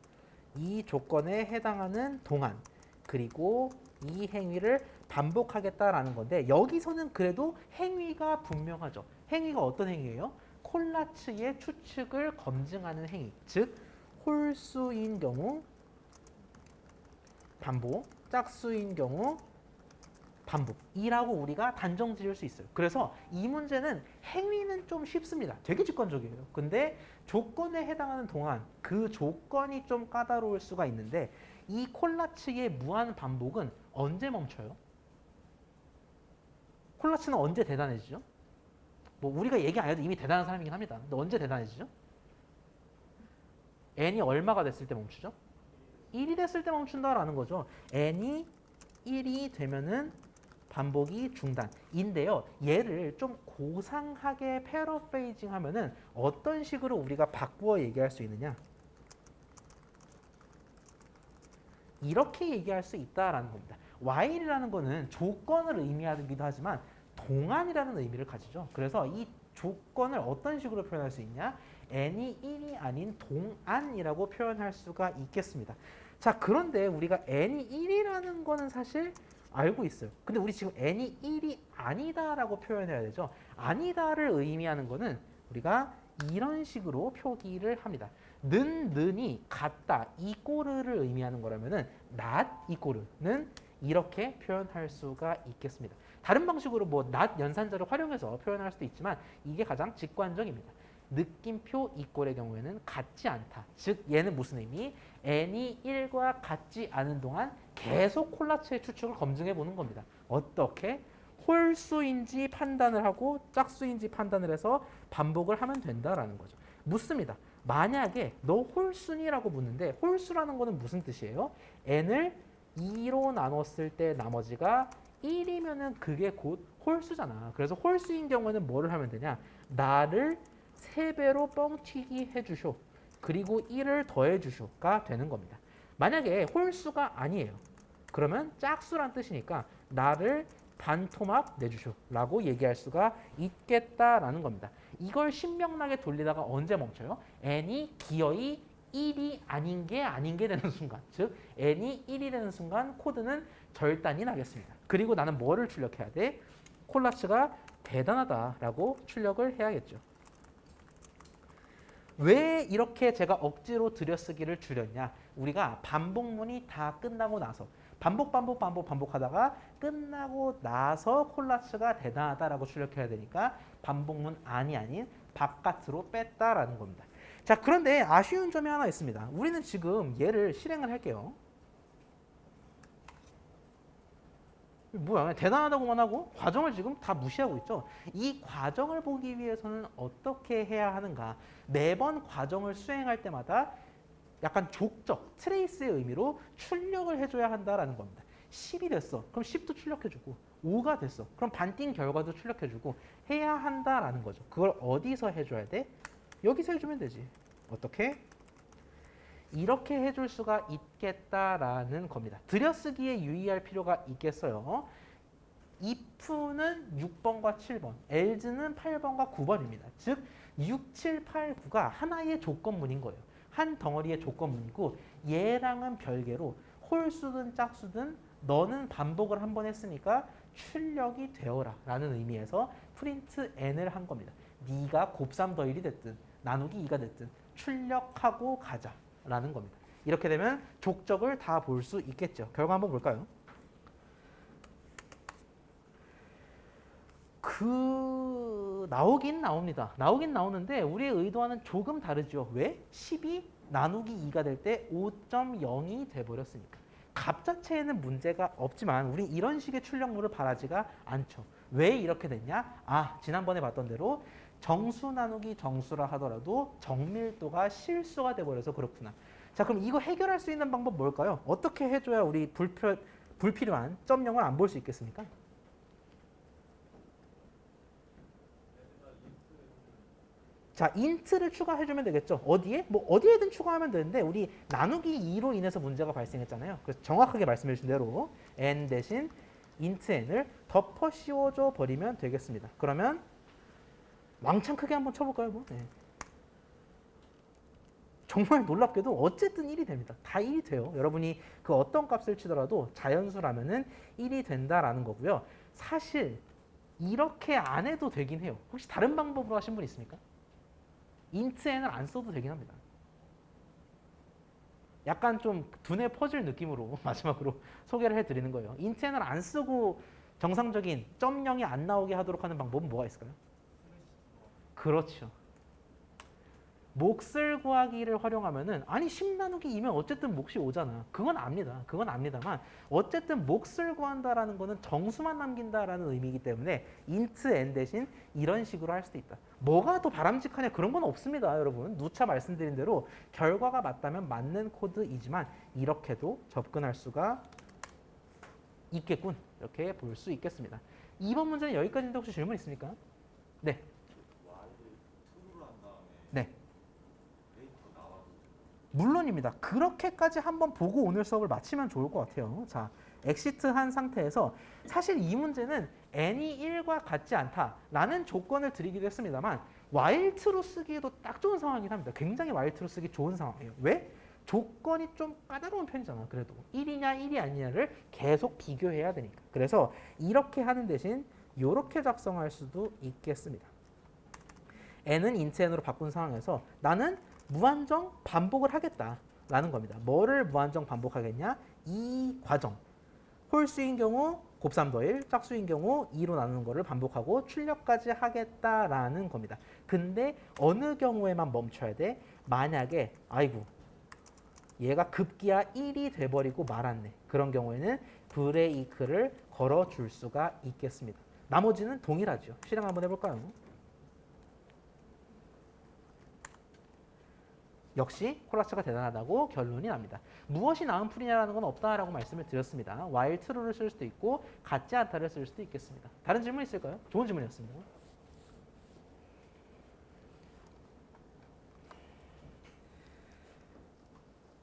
이 조건에 해당하는 동안 그리고 이 행위를 반복하겠다라는 건데 여기서는 그래도 행위가 분명하죠. 행위가 어떤 행위예요? 콜라츠의 추측을 검증하는 행위. 즉 홀수인 경우 반복, 짝수인 경우 반복이라고 우리가 단정 지을 수 있어요. 그래서 이 문제는 행위는 좀 쉽습니다. 되게 직관적이에요. 근데 조건에 해당하는 동안 그 조건이 좀 까다로울 수가 있는데 이 콜라츠의 무한 반복은 언제 멈춰요? 콜라츠는 언제 대단해지죠? 뭐 우리가 얘기 안 해도 이미 대단한 사람이긴 합니다. 근데 언제 대단해지죠? n이 얼마가 됐을 때 멈추죠? 1이 됐을 때 멈춘다라는 거죠. n이 1이 되면은 반복이 중단인데요. 얘를 좀 고상하게 패러프레이징 하면은 어떤 식으로 우리가 바꾸어 얘기할 수 있느냐? 이렇게 얘기할 수 있다라는 겁니다. while이라는 거는 조건을 의미하기도 하지만 동안이라는 의미를 가지죠. 그래서 이 조건을 어떤 식으로 표현할 수 있냐? n이 1이 아닌 동안이라고 표현할 수가 있겠습니다. 자, 그런데 우리가 n이 1이라는 거는 사실 알고 있어요. 근데 우리 지금 n이 1이 아니다라고 표현해야 되죠. 아니다를 의미하는 거는 우리가 이런 식으로 표기를 합니다. 는이 같다, 이꼬르를 의미하는 거라면은 not 이꼬르는 이렇게 표현할 수가 있겠습니다. 다른 방식으로 뭐 not 연산자를 활용해서 표현할 수도 있지만 이게 가장 직관적입니다. 느낌표 이꼴의 경우에는 같지 않다. 즉 얘는 무슨 의미? n이 1과 같지 않은 동안 계속 콜라츠의 추측을 검증해 보는 겁니다. 어떻게? 홀수인지 판단을 하고 짝수인지 판단을 해서 반복을 하면 된다라는 거죠. 묻습니다. 만약에 너 홀수니라고 묻는데 홀수라는 거는 무슨 뜻이에요? n을 2로 나눴을 때 나머지가 1이면은 그게 곧 홀수잖아. 그래서 홀수인 경우에는 뭐를 하면 되냐? 나를 3배로 뻥튀기 해주쇼. 그리고 1을 더해주쇼가 되는 겁니다. 만약에 홀수가 아니에요. 그러면 짝수란 뜻이니까 나를 반토막 내주쇼 라고 얘기할 수가 있겠다라는 겁니다. 이걸 신명나게 돌리다가 언제 멈춰요? n이 기어이 1이 아닌 게 되는 순간, 즉 n이 1이 되는 순간 코드는 절단이 나겠습니다. 그리고 나는 뭐를 출력해야 돼? 콜라츠가 대단하다라고 출력을 해야겠죠. 왜 이렇게 제가 억지로 들여쓰기를 줄였냐? 우리가 반복문이 다 끝나고 나서 반복하다가 끝나고 나서 콜라츠가 대단하다라고 출력해야 되니까 반복문 아닌 바깥으로 뺐다라는 겁니다. 자, 그런데 아쉬운 점이 하나 있습니다. 우리는 지금 얘를 실행을 할게요. 뭐야, 대단하다고만 하고 과정을 지금 다 무시하고 있죠. 이 과정을 보기 위해서는 어떻게 해야 하는가? 매번 과정을 수행할 때마다 약간 족적, 트레이스의 의미로 출력을 해줘야 한다라는 겁니다. 10이 됐어. 그럼 10도 출력해주고 5가 됐어. 그럼 반띵 결과도 출력해주고 해야 한다라는 거죠. 그걸 어디서 해줘야 돼? 여기서 해주면 되지. 어떻게? 이렇게 해줄 수가 있겠다라는 겁니다. 들여쓰기에 유의할 필요가 있겠어요. if는 6번과 7번, else는 8번과 9번입니다. 즉 6, 7, 8, 9가 하나의 조건문인 거예요. 한 덩어리의 조건문이고 얘랑은 별개로 홀수든 짝수든 너는 반복을 한 번 했으니까 출력이 되어라 라는 의미에서 프린트 n을 한 겁니다. 네가 곱삼 더 1이 됐든 나누기 2가 됐든 출력하고 가자 라는 겁니다. 이렇게 되면 족적을 다 볼 수 있겠죠. 결과 한번 볼까요? 나오긴 나옵니다. 나오긴 나오는데 우리의 의도와는 조금 다르죠. 왜? 10이 나누기 2가 될 때 5.0이 돼버렸으니까. 값 자체에는 문제가 없지만 우리 이런 식의 출력물을 바라지가 않죠. 왜 이렇게 됐냐? 아, 지난번에 봤던 대로 정수 나누기 정수라 하더라도 정밀도가 실수가 돼버려서 그렇구나. 자, 그럼 이거 해결할 수 있는 방법 뭘까요? 어떻게 해줘야 우리 불필요한 점령을 안 볼 수 있겠습니까? 자, 인트를 추가해주면 되겠죠. 어디에? 뭐 어디에든 추가하면 되는데 우리 나누기 2로 인해서 문제가 발생했잖아요. 그래서 정확하게 말씀해 주신 대로 n 대신 int n을 덮어 씌워줘 버리면 되겠습니다. 그러면 왕창 크게 한번 쳐볼까요? 뭐? 네. 정말 놀랍게도 어쨌든 1이 됩니다. 다 1이 돼요. 여러분이 그 어떤 값을 치더라도 자연수라면은 1이 된다라는 거고요. 사실 이렇게 안 해도 되긴 해요. 혹시 다른 방법으로 하신 분 있습니까? int n을 안 써도 되긴 합니다. 약간 좀 두뇌 퍼즐 느낌으로 마지막으로 소개를 해드리는 거예요. int n을 안 쓰고 정상적인 점령이 안 나오게 하도록 하는 방법은 뭐가 있을까요? 그렇죠. 몫을 구하기를 활용하면은 아니 10 나누기 2면 어쨌든 몫이 오잖아. 그건 압니다. 그건 압니다만 어쨌든 몫을 구한다라는 거는 정수만 남긴다라는 의미이기 때문에 int n 대신 이런 식으로 할 수도 있다. 뭐가 더 바람직하냐 그런 건 없습니다, 여러분. 누차 말씀드린 대로 결과가 맞다면 맞는 코드이지만 이렇게도 접근할 수가 있겠군. 이렇게 볼 수 있겠습니다. 2번 문제는 여기까지인데 혹시 질문 있습니까? 네. 네. 물론입니다. 그렇게까지 한번 보고 오늘 수업을 마치면 좋을 것 같아요. 자, 엑시트 한 상태에서 사실 이 문제는 n이 1과 같지 않다라는 조건을 드리기도 했습니다만 while true 쓰기에도 딱 좋은 상황이긴 합니다. 굉장히 while true 쓰기 좋은 상황이에요. 왜? 조건이 좀 까다로운 편이잖아. 그래도 1이냐 1이 아니냐를 계속 비교해야 되니까. 그래서 이렇게 하는 대신 이렇게 작성할 수도 있겠습니다. n은 int n으로 바꾼 상황에서 나는 무한정 반복을 하겠다라는 겁니다. 뭐를 무한정 반복하겠냐? 이 과정. 홀수인 경우 곱삼 더 1, 짝수인 경우 2로 나누는 거를 반복하고 출력까지 하겠다라는 겁니다. 근데 어느 경우에만 멈춰야 돼? 만약에 아이고 얘가 급기야 1이 돼버리고 말았네. 그런 경우에는 브레이크를 걸어줄 수가 있겠습니다. 나머지는 동일하죠. 실행 한번 해볼까요? 역시 콜라츠가 대단하다고 결론이 납니다. 무엇이 나은 풀이냐라는 건 없다라고 말씀을 드렸습니다. while true를 쓸 수도 있고 같지 않다를 쓸 수도 있겠습니다. 다른 질문 있을까요? 좋은 질문이었습니다.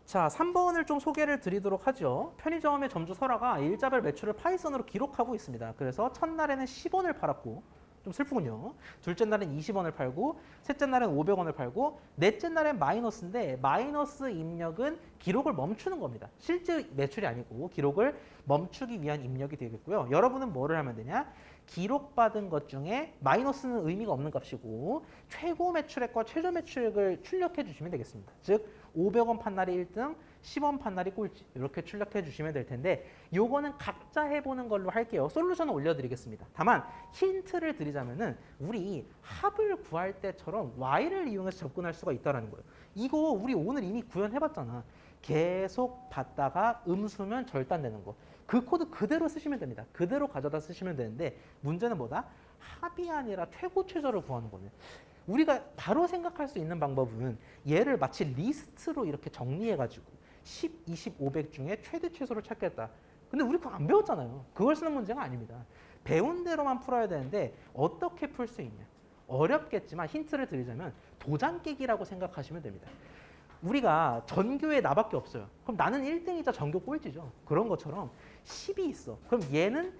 자, 3번을 좀 소개를 드리도록 하죠. 편의점의 점주 설아가 일자별 매출을 파이썬으로 기록하고 있습니다. 그래서 첫날에는 10원을 팔았고, 좀 슬프군요. 둘째 날엔 20원을 팔고, 셋째 날엔 500원을 팔고, 넷째 날엔 마이너스인데 마이너스 입력은 기록을 멈추는 겁니다. 실제 매출이 아니고 기록을 멈추기 위한 입력이 되겠고요. 여러분은 뭐를 하면 되냐? 기록받은 것 중에 마이너스는 의미가 없는 값이고 최고 매출액과 최저 매출액을 출력해 주시면 되겠습니다. 즉 500원 판 날이 1등, 10원 판 날이 꼴찌 이렇게 출력해 주시면 될 텐데 요거는 각자 해보는 걸로 할게요. 솔루션을 올려드리겠습니다. 다만 힌트를 드리자면은 우리 합을 구할 때처럼 y를 이용해서 접근할 수가 있다는 거예요. 이거 우리 오늘 이미 구현해봤잖아. 계속 받다가 음수면 절단되는 거. 그 코드 그대로 쓰시면 됩니다. 그대로 가져다 쓰시면 되는데 문제는 뭐다? 합이 아니라 최고 최저를 구하는 거네. 우리가 바로 생각할 수 있는 방법은 얘를 마치 리스트로 이렇게 정리해가지고 10, 20, 500 중에 최대 최소를 찾겠다. 근데 우리 그거 안 배웠잖아요. 그걸 쓰는 문제가 아닙니다. 배운 대로만 풀어야 되는데 어떻게 풀 수 있냐? 어렵겠지만 힌트를 드리자면 도장 깨기라고 생각하시면 됩니다. 우리가 전교에 나밖에 없어요. 그럼 나는 1등이자 전교 꼴찌죠. 그런 것처럼 10이 있어. 그럼 얘는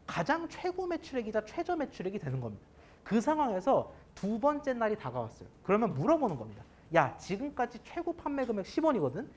가장 최고 매출액이자 최저 매출액이 되는 겁니다. 그 상황에서 두 번째 날이 다가왔어요. 그러면 물어보는 겁니다. 야, 지금까지 최고 판매 금액 10원이거든?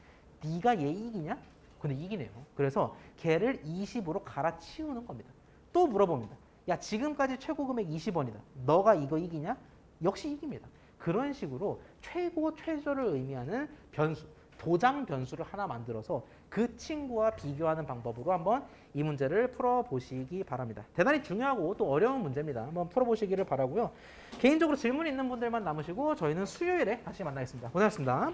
네가 얘 이기냐? 근데 이기네요. 그래서 걔를 20으로 갈아치우는 겁니다. 또 물어봅니다. 야, 지금까지 최고 금액 20원이다. 너가 이거 이기냐? 역시 이깁니다. 그런 식으로 최고 최저를 의미하는 변수, 도장 변수를 하나 만들어서 그 친구와 비교하는 방법으로 한번 이 문제를 풀어보시기 바랍니다. 대단히 중요하고 또 어려운 문제입니다. 한번 풀어보시기를 바라고요. 개인적으로 질문 있는 분들만 남으시고 저희는 수요일에 다시 만나겠습니다. 고생하셨습니다.